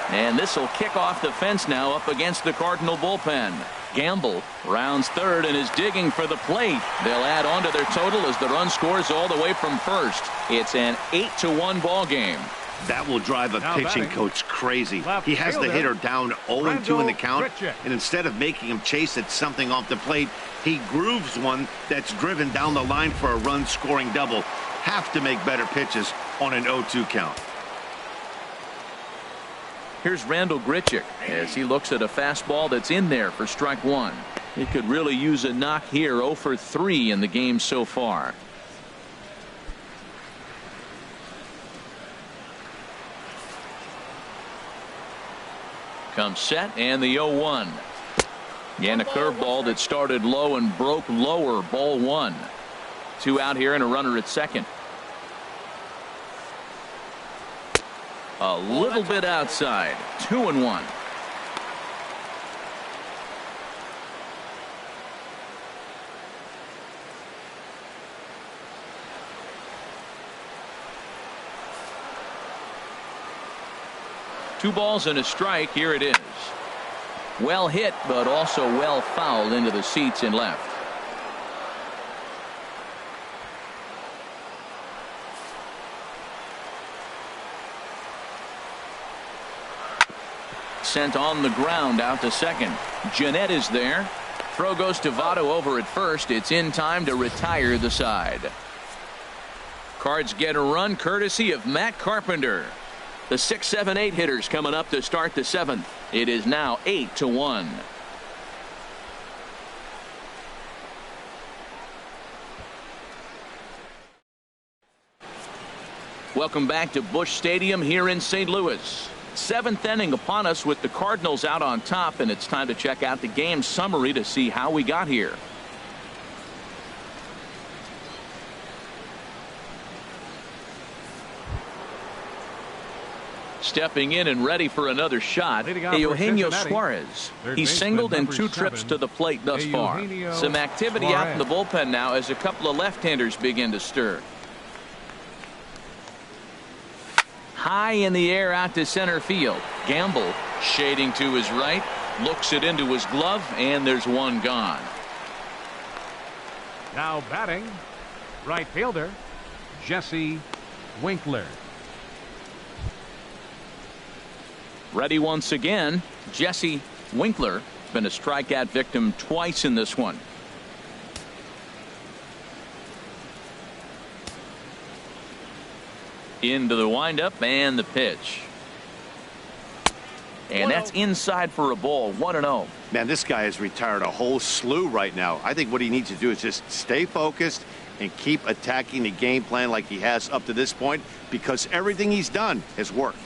And this will kick off the fence now up against the Cardinal bullpen. Gamble rounds third and is digging for the plate. They'll add on to their total as the run scores all the way from first. It's an 8-1 ball game. That will drive a pitching coach crazy. He has the hitter down 0-2 in the count, and instead of making him chase at something off the plate, he grooves one that's driven down the line for a run-scoring double. Have to make better pitches on an 0-2 count. Here's Randall Grichuk as he looks at a fastball that's in there for strike 1. He could really use a knock here. 0 for 3 in the game so far. Comes set and the 0-1. And a curveball that started low and broke lower. Ball 1. 2 out here and a runner at second. A little bit outside. 2-1. 2 balls and a strike. Here it is. Well hit, but also well fouled into the seats and left. Sent on the ground out to second. Jeanette is there. Throw goes to Votto over at first. It's in time to retire the side. Cards get a run courtesy of Matt Carpenter. The 6, 7, 8 hitters coming up to start the 7th. It is now 8-1. Welcome back to Busch Stadium here in St. Louis. 7th inning upon us with the Cardinals out on top, and it's time to check out the game summary to see how we got here. Stepping in and ready for another shot, Eugenio Suarez. He's singled in 2 trips to the plate thus far. Some activity out in the bullpen now as a couple of left-handers begin to stir. High in the air out to center field. Gamble shading to his right, looks it into his glove, and there's one gone. Now batting, right fielder, Jesse Winkler. Ready once again, Jesse Winkler. Been a strikeout victim twice in this one. Into the windup and the pitch. And that's inside for a ball. 1-0. Man, this guy has retired a whole slew right now. I think what he needs to do is just stay focused and keep attacking the game plan like he has up to this point, because everything he's done has worked.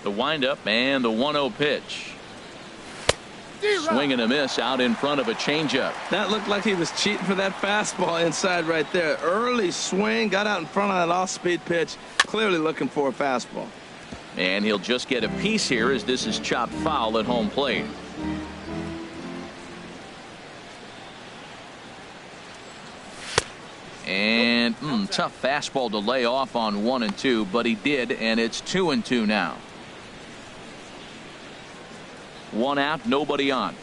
The windup and the 1-0 pitch. Swing and a miss out in front of a changeup. That looked like he was cheating for that fastball inside right there. Early swing, got out in front of that off-speed pitch. Clearly looking for a fastball. And he'll just get a piece here as this is chopped foul at home plate. And tough fastball to lay off on 1 and 2, but he did, and it's 2 and 2 now. 1 out, nobody on.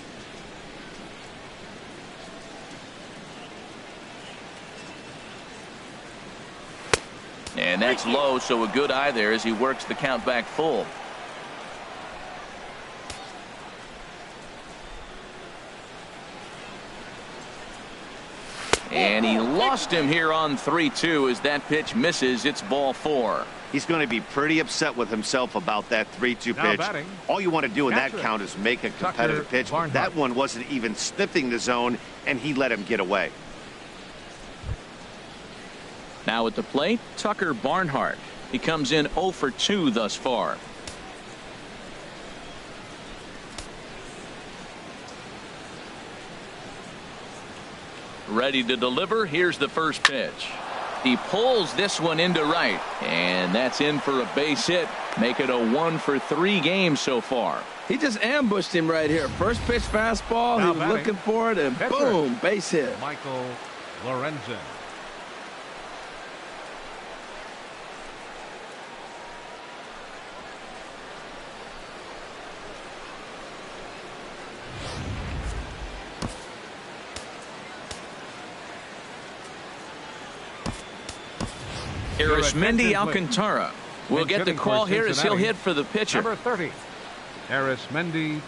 And that's low, so a good eye there as he works the count back full. And he lost him here on 3-2 as that pitch misses. It's ball 4. He's going to be pretty upset with himself about that 3-2 pitch. Batting, all you want to do in that count is make a competitive pitch. Barnhart. That one wasn't even sniffing the zone, and he let him get away. Now at the plate, Tucker Barnhart. He comes in 0 for 2 thus far. Ready to deliver. Here's the first pitch. He pulls this one into right, and that's in for a base hit. Make it a 1 for 3 game so far. He just ambushed him right here. First pitch fastball. Now he was batting, looking for it, and pitcher, boom, base hit. Michael Lorenzen. Arismendi Alcantara will get the call here as he'll hit for the pitcher. Number 30, Arismendi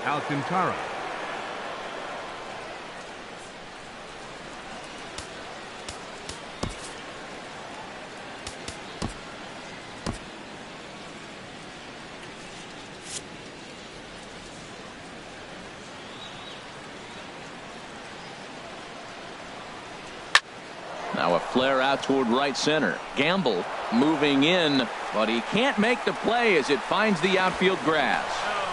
Alcantara. Now a flare out toward right center. Gamble moving in, but he can't make the play as it finds the outfield grass.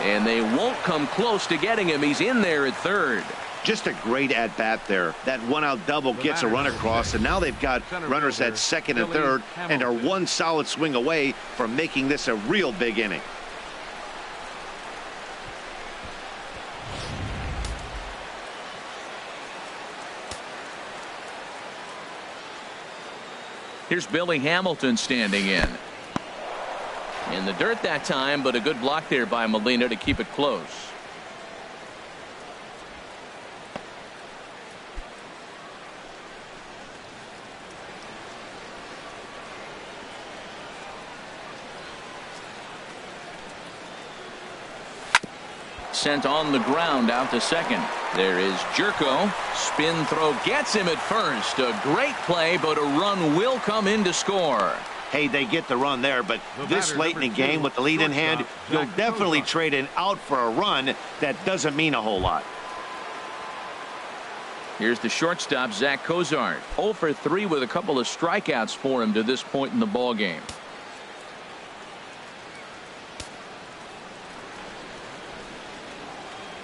And they won't come close to getting him. He's in there at third. Just a great at-bat there. That 1-out double gets a run across, and now they've got runners at second and third and are one solid swing away from making this a real big inning. Here's Billy Hamilton standing in. in the dirt that time, but a good block there by Molina to keep it close. Sent on the ground out to second. There is Jerko. Spin throw gets him at first. A great play, but a run will come in to score. Hey, they get the run there, but this late in the game with the lead in hand, you'll definitely trade an out for a run. That doesn't mean a whole lot. Here's the shortstop, Zach Cozart. 0 for 3 with a couple of strikeouts for him to this point in the ball game.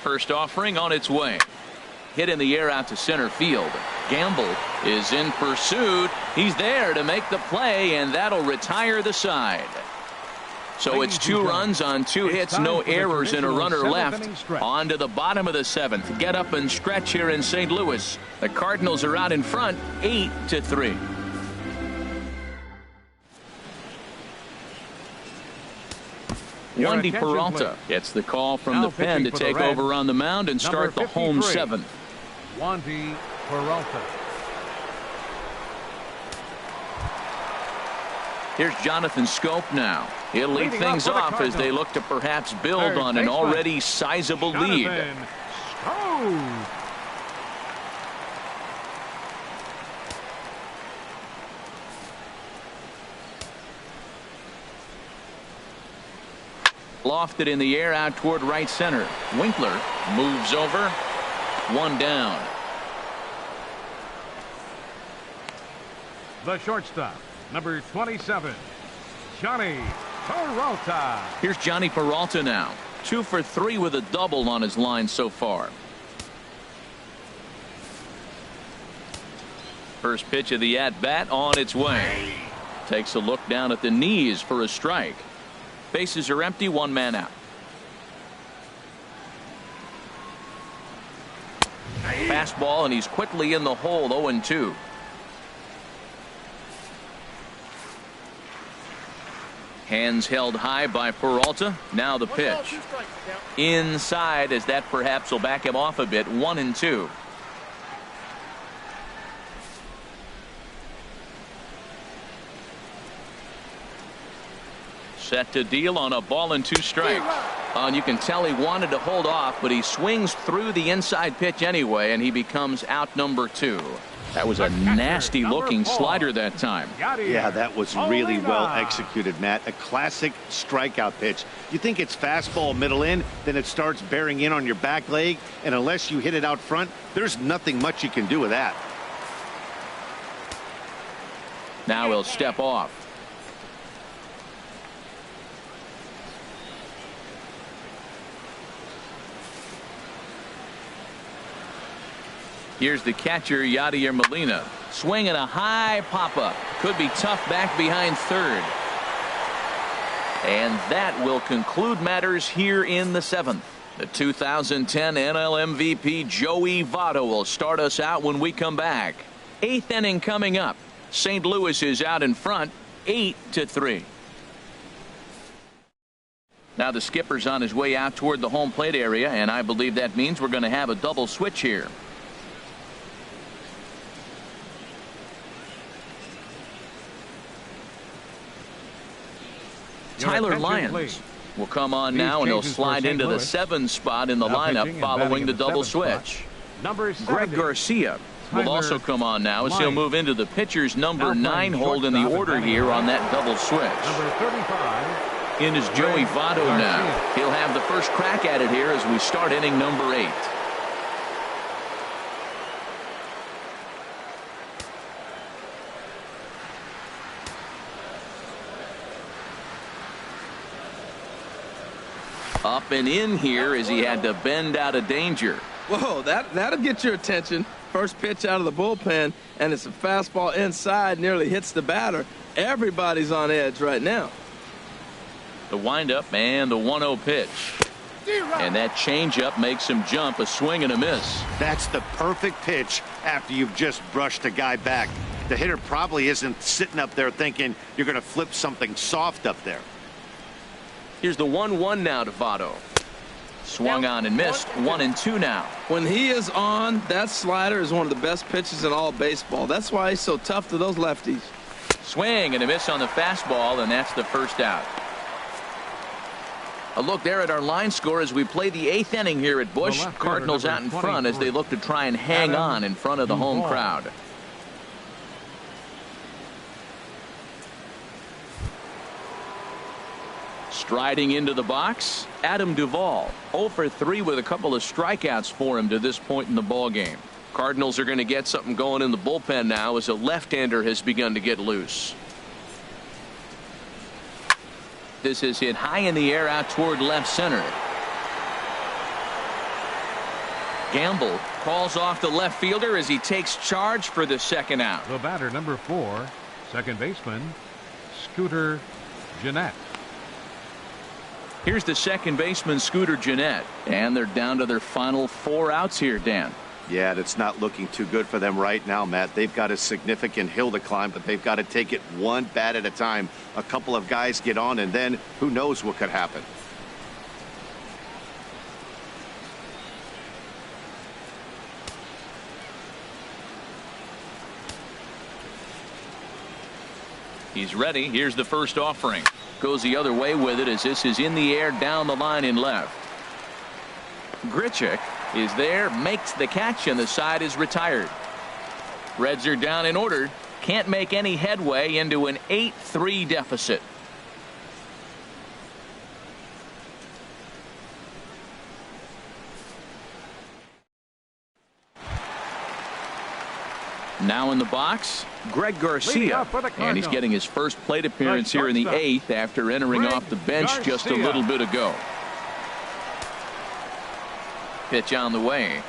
First offering on its way. Hit in the air out to center field. Gamble is in pursuit. He's there to make the play, and that'll retire the side. So it's 2 runs on 2 hits, no errors, and a runner left. On to the bottom of the 7th. Get up and stretch here in St. Louis. The Cardinals are out in front, 8-3. Wandy Peralta gets the call from the pen to take over on the mound and start the home 7th. Wandy Peralta. Here's Jonathan Scope now. He'll lead things off as they look to perhaps build on an already sizable lead. Lofted in the air out toward right center. Winkler moves over. 1 down. The shortstop, number 27, Johnny Peralta. Here's Johnny Peralta now. 2 for 3 with a double on his line so far. First pitch of the at-bat on its way. Takes a look down at the knees for a strike. Bases are empty, 1 man out. Fastball, and he's quickly in the hole, 0-2. Hands held high by Peralta. Now the pitch. Inside, as that perhaps will back him off a bit, 1-2. Set to deal on a ball and 2 strikes. And you can tell he wanted to hold off, but he swings through the inside pitch anyway, and he becomes out number 2. That was a nasty looking slider that time. Yeah, that was really well executed, Matt. A classic strikeout pitch. You think it's fastball middle in, then it starts bearing in on your back leg, and unless you hit it out front, there's nothing much you can do with that. Now he'll step off. Here's the catcher, Yadier Molina. Swinging a high pop-up. Could be tough back behind third. And that will conclude matters here in the 7th. The 2010 NL MVP Joey Votto will start us out when we come back. 8th inning coming up. St. Louis is out in front, 8-3. Now the skipper's on his way out toward the home plate area, and I believe that means we're going to have a double switch here. Tyler Lyons will come on now, and he'll slide into the 7 spot in the lineup following the double switch. Greg Garcia will also come on now as he'll move into the pitcher's number 9 hold in the order here on that double switch. In is Joey Votto now. He'll have the first crack at it here as we start inning number 8. Up and in here as he had to bend out of danger. Whoa, that'll get your attention. First pitch out of the bullpen, and it's a fastball inside, nearly hits the batter. Everybody's on edge right now. The windup and the 1-0 pitch. And that changeup makes him jump, a swing and a miss. That's the perfect pitch after you've just brushed a guy back. The hitter probably isn't sitting up there thinking you're going to flip something soft up there. Here's the 1-1 now to Votto. Swung on and missed. 1-2 now. When he is on, that slider is one of the best pitches in all baseball. That's why he's so tough to those lefties. Swing and a miss on the fastball, and that's the first out. A look there at our line score as we play the 8th inning here at Busch. Cardinals out in front as they look to try and hang on in front of the home crowd. Striding into the box, Adam Duvall. 0 for 3 with a couple of strikeouts for him to this point in the ball game. Cardinals are going to get something going in the bullpen now as a left-hander has begun to get loose. This is hit high in the air out toward left center. Gamble calls off the left fielder as he takes charge for the second out. The batter, number 4, second baseman, Scooter Gennett. Here's the second baseman, Scooter Gennett, and they're down to their final 4 outs here, Dan. Yeah, it's not looking too good for them right now, Matt. They've got a significant hill to climb, but they've got to take it one bat at a time. A couple of guys get on, and then who knows what could happen. He's ready. Here's the first offering. Goes the other way with it as this is in the air down the line in left. Grichuk is there, makes the catch, and the side is retired. Reds are down in order. Can't make any headway into an 8-3 deficit. Now in the box, Greg Garcia, and he's getting his first plate appearance here in the 8th after entering off the bench just a little bit ago. Pitch on the way.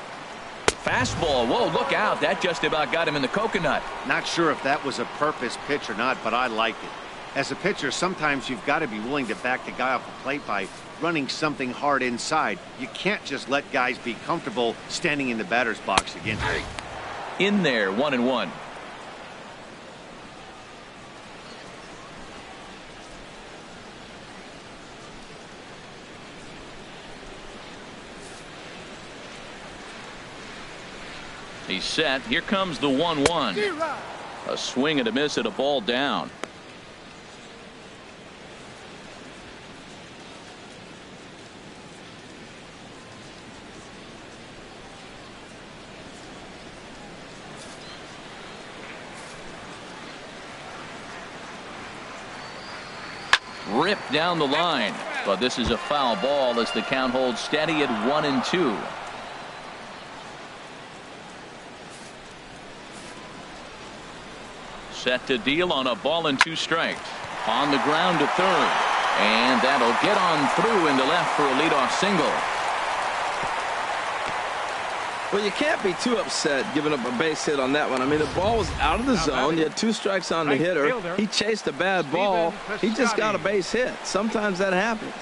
Fastball. Whoa, look out. That just about got him in the coconut. Not sure if that was a purpose pitch or not, but I like it. As a pitcher, sometimes you've got to be willing to back the guy off the plate by running something hard inside. You can't just let guys be comfortable standing in the batter's box against you. In there, 1-1. He's set. Here comes the 1-1. A swing and a miss at a ball down. Ripped down the line, but this is a foul ball as the count holds steady at 1-2. Set to deal on a ball and 2 strikes. On the ground to third, and that'll get on through into left for a leadoff single. Well, you can't be too upset giving up a base hit on that one. I mean, the ball was out of the zone. You had 2 strikes on the hitter. He chased a bad ball. He just got a base hit. Sometimes that happens.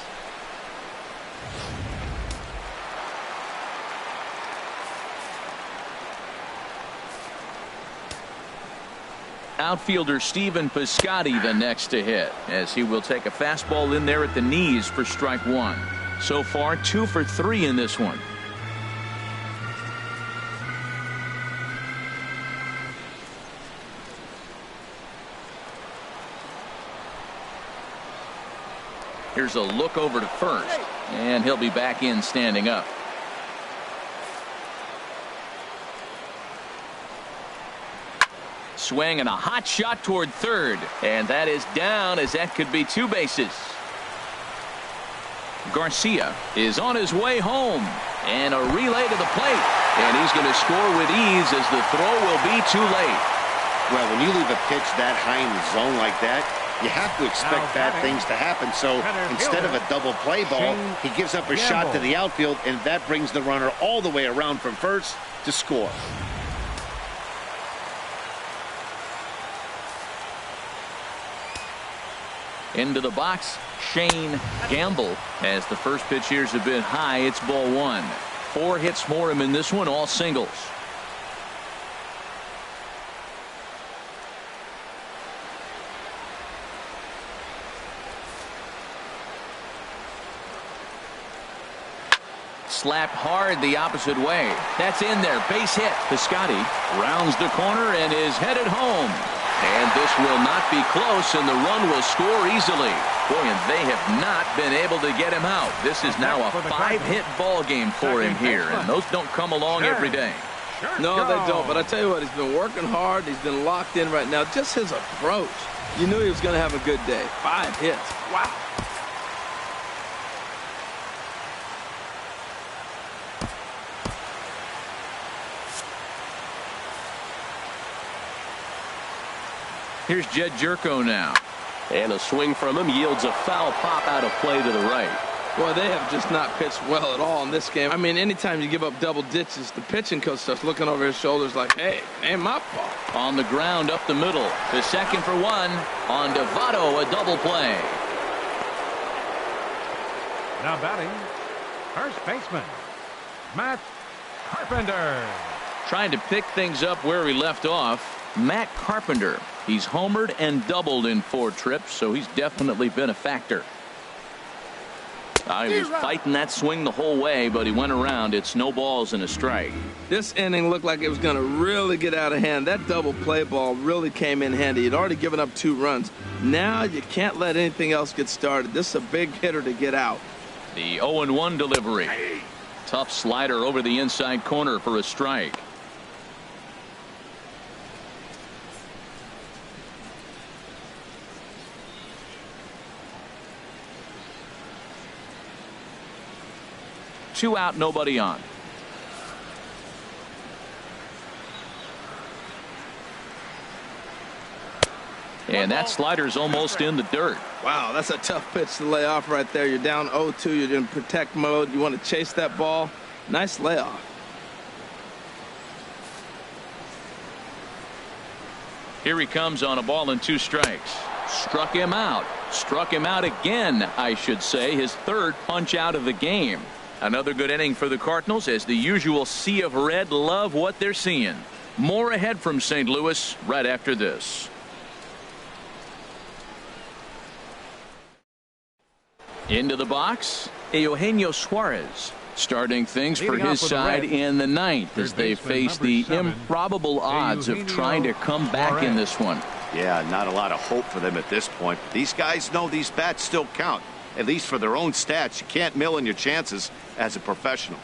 Outfielder Stephen Piscotty the next to hit, as he will take a fastball in there at the knees for strike 1. So far 2 for 3 in this one. Here's a look over to first, and he'll be back in standing up. Swing and a hot shot toward third, and that is down as that could be 2 bases. Garcia is on his way home, and a relay to the plate, and he's going to score with ease as the throw will be too late. Well, when you leave a pitch that high in the zone like that, you have to expect bad things to happen. So instead of a double play ball, he gives up a shot to the outfield, and that brings the runner all the way around from first to score. Into the box, Shane Gamble, as the first pitch here's a bit high. It's ball 1. 4 hits for him in this one, all singles. Slapped hard the opposite way. That's in there. Base hit. Piscotty rounds the corner and is headed home. And this will not be close, and the run will score easily. Boy, and they have not been able to get him out. This is now a 5-hit ball game for him here, and those don't come along every day. No, they don't. But I tell you what, he's been working hard. He's been locked in right now. Just his approach. You knew he was going to have a good day. 5 hits. Wow. Here's Jed Jerko now. And a swing from him yields a foul pop out of play to the right. Boy, they have just not pitched well at all in this game. I mean, anytime you give up double ditches, the pitching coach starts looking over his shoulders like, hey, ain't my fault. On the ground up the middle. The second for one. On to Votto, a double play. Now batting, first baseman, Matt Carpenter. Trying to pick things up where he left off. Matt Carpenter. He's homered and doubled in 4 trips, so he's definitely been a factor. He was fighting that swing the whole way, but he went around. It's no balls and a strike. This inning looked like it was going to really get out of hand. That double play ball really came in handy. He'd already given up 2 runs. Now you can't let anything else get started. This is a big hitter to get out. The 0-1 delivery. Tough slider over the inside corner for a strike. Two out, nobody on. And that slider's almost in the dirt. Wow, that's a tough pitch to lay off right there. You're down 0-2. You're in protect mode. You want to chase that ball. Nice layoff. Here he comes on a ball and 2 strikes. Struck him out. Struck him out again, I should say. His 3rd punch out of the game. Another good inning for the Cardinals as the usual sea of red love what they're seeing. More ahead from St. Louis right after this. Into the box, Eugenio Suarez starting things for his side in the 9th as they face the improbable odds of trying to come back in this one. Yeah, not a lot of hope for them at this point. These guys know these bats still count. At least for their own stats. You can't mill in your chances as a professional.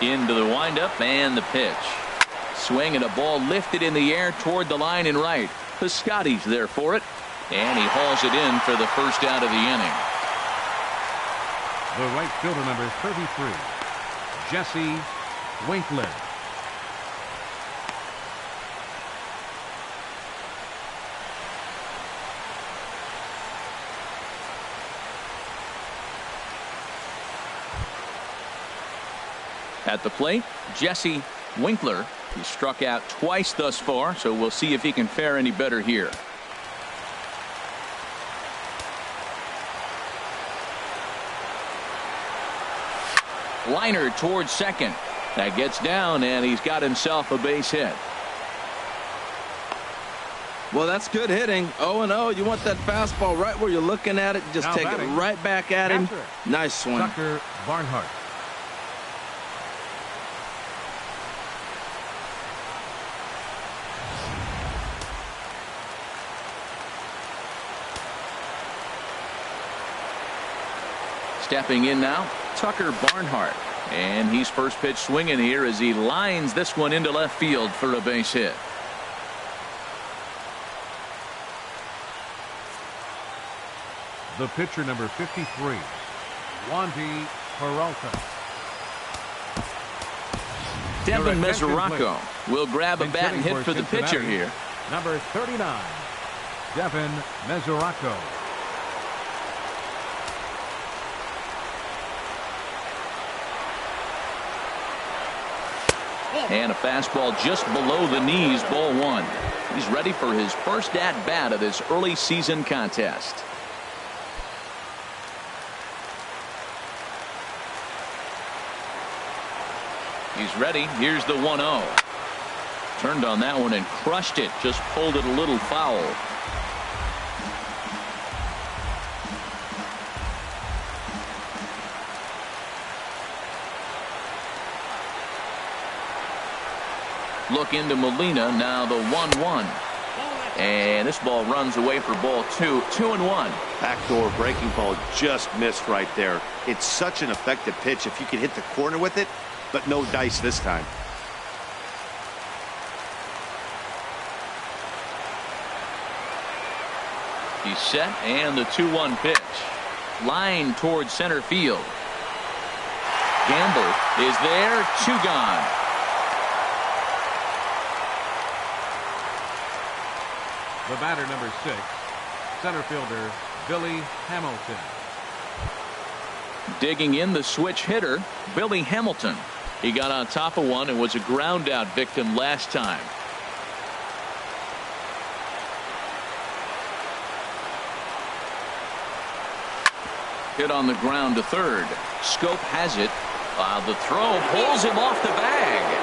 Into the windup and the pitch. Swing and a ball lifted in the air toward the line and right. Piscotty's there for it. And he hauls it in for the first out of the inning. The right fielder, number 33, Jesse Winkler. At the plate, Jesse Winkler. He struck out twice thus far, so we'll see if he can fare any better here. Liner towards second. That gets down, and he's got himself a base hit. Well, that's good hitting. 0-0. You want that fastball right where you're looking at it. Just now take batting, it right back at him. Nice swing. Tucker Barnhart. Stepping in now, Tucker Barnhart. And he's first pitch swinging here as he lines this one into left field for a base hit. The pitcher, number 53, Wandy Peralta. Devin Mesoraco will grab a bat and hit for the pitcher here. Number 39, Devin Mesoraco. And a fastball just below the knees, ball 1. He's ready for his first at-bat of this early season contest. He's ready. Here's the 1-0. Turned on that one and crushed it. Just pulled it a little foul. Look into Molina. Now the 1-1. And this ball runs away for ball 2. 2-1. Backdoor breaking ball just missed right there. It's such an effective pitch if you can hit the corner with it, but no dice this time. He's set, and the 2-1 pitch. Line towards center field. Gamble is there. 2 gone. The batter, number 6, center fielder Billy Hamilton. Digging in, the switch hitter, Billy Hamilton. He got on top of one and was a ground out victim last time. Hit on the ground to third. Scope has it. The throw pulls him off the bag.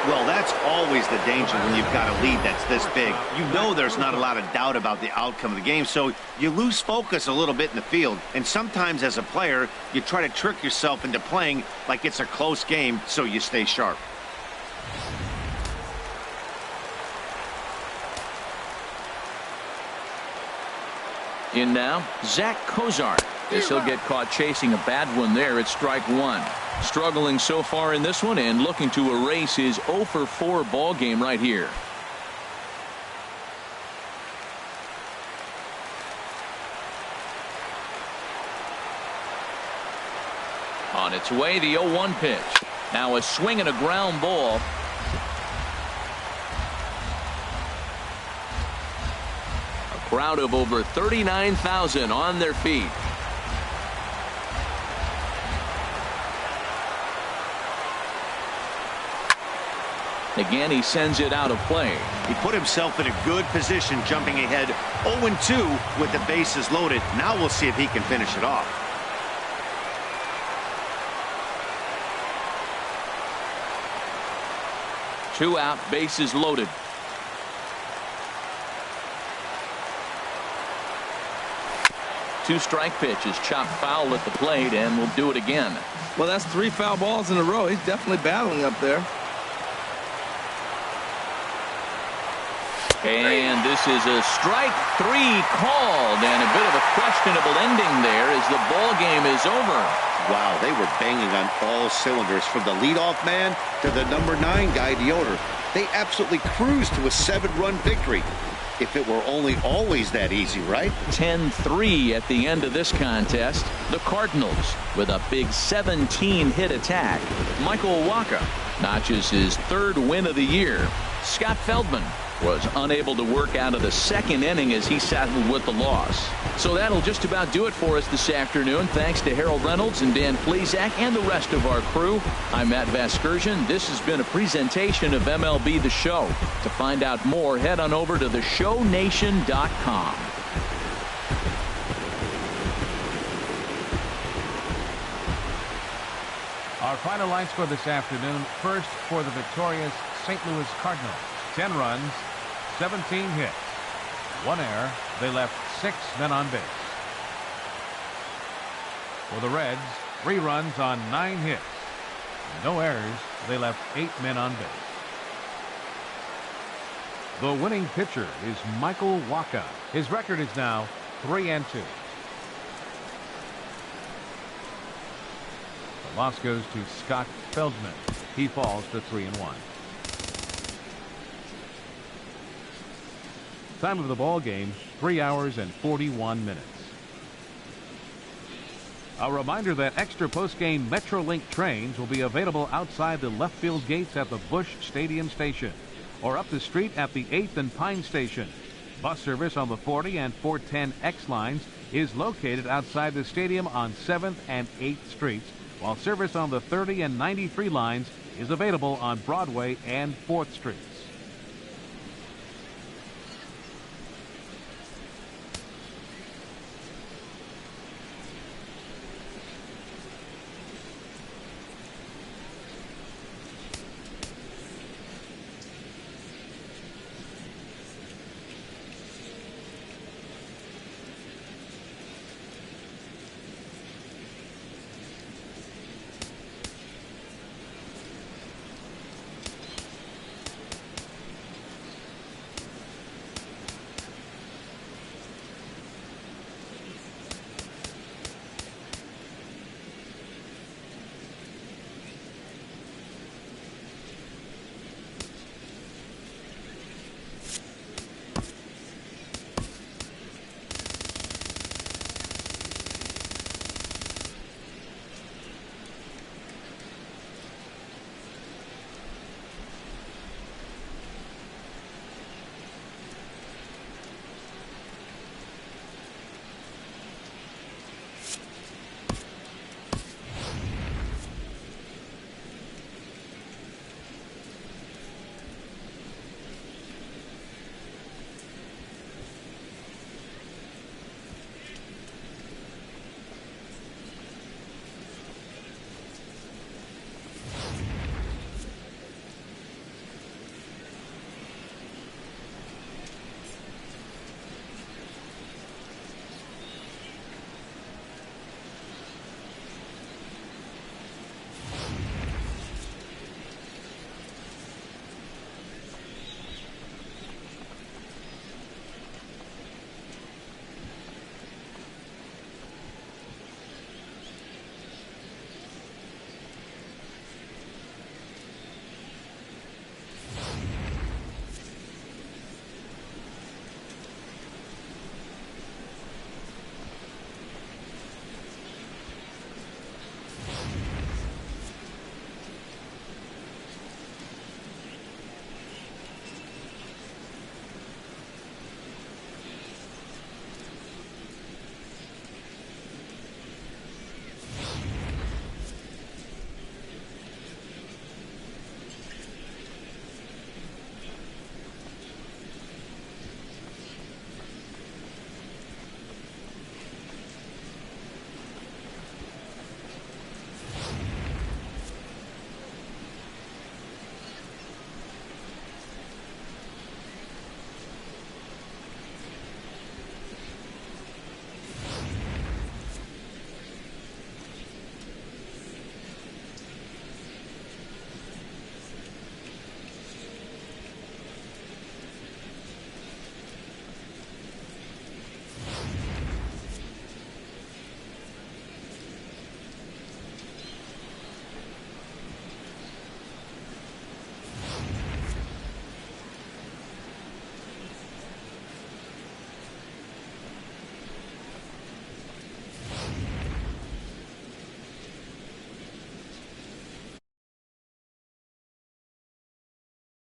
Well, that's always the danger when you've got a lead that's this big. You know there's not a lot of doubt about the outcome of the game, so you lose focus a little bit in the field. And sometimes as a player, you try to trick yourself into playing like it's a close game so you stay sharp. In now, Zach Cozart. Guess he'll get caught chasing a bad one there at strike 1. Struggling so far in this one and looking to erase his 0 for 4 ball game right here. On its way, the 0-1 pitch. Now a swing and a ground ball. A crowd of over 39,000 on their feet. Again, he sends it out of play. He put himself in a good position jumping ahead 0-2 with the bases loaded. Now we'll see if he can finish it off. Two out, bases loaded. Two strike pitches, chopped foul at the plate, and will do it again. Well, that's 3 foul balls in a row. He's definitely battling up there. And this is a strike 3 called, and a bit of a questionable ending there as the ball game is over. Wow, they were banging on all cylinders from the leadoff man to the number 9 guy, the owner. They absolutely cruised to a 7-run victory. If it were only always that easy, right? 10-3 at the end of this contest. The Cardinals with a big 17-hit attack. Michael Wacha notches his 3rd win of the year. Scott Feldman was unable to work out of the 2nd inning as he settled with the loss. So that'll just about do it for us this afternoon. Thanks to Harold Reynolds and Dan Plesac and the rest of our crew. I'm Matt Vasgersian. This has been a presentation of MLB The Show. To find out more, head on over to theshownation.com. Our final line score this afternoon. First for the victorious St. Louis Cardinals. 10 runs, 17 hits, 1 error. They left 6 men on base. For the Reds, 3 runs on 9 hits, no errors. They left 8 men on base. The winning pitcher is Michael Wacha. His record is now 3-2. The loss goes to Scott Feldman. He falls to 3-1. Time of the ball game, 3 hours and 41 minutes. A reminder that extra post-game Metrolink trains will be available outside the left field gates at the Busch Stadium station or up the street at the 8th and Pine station. Bus service on the 40 and 410X lines is located outside the stadium on 7th and 8th streets, while service on the 30 and 93 lines is available on Broadway and 4th streets.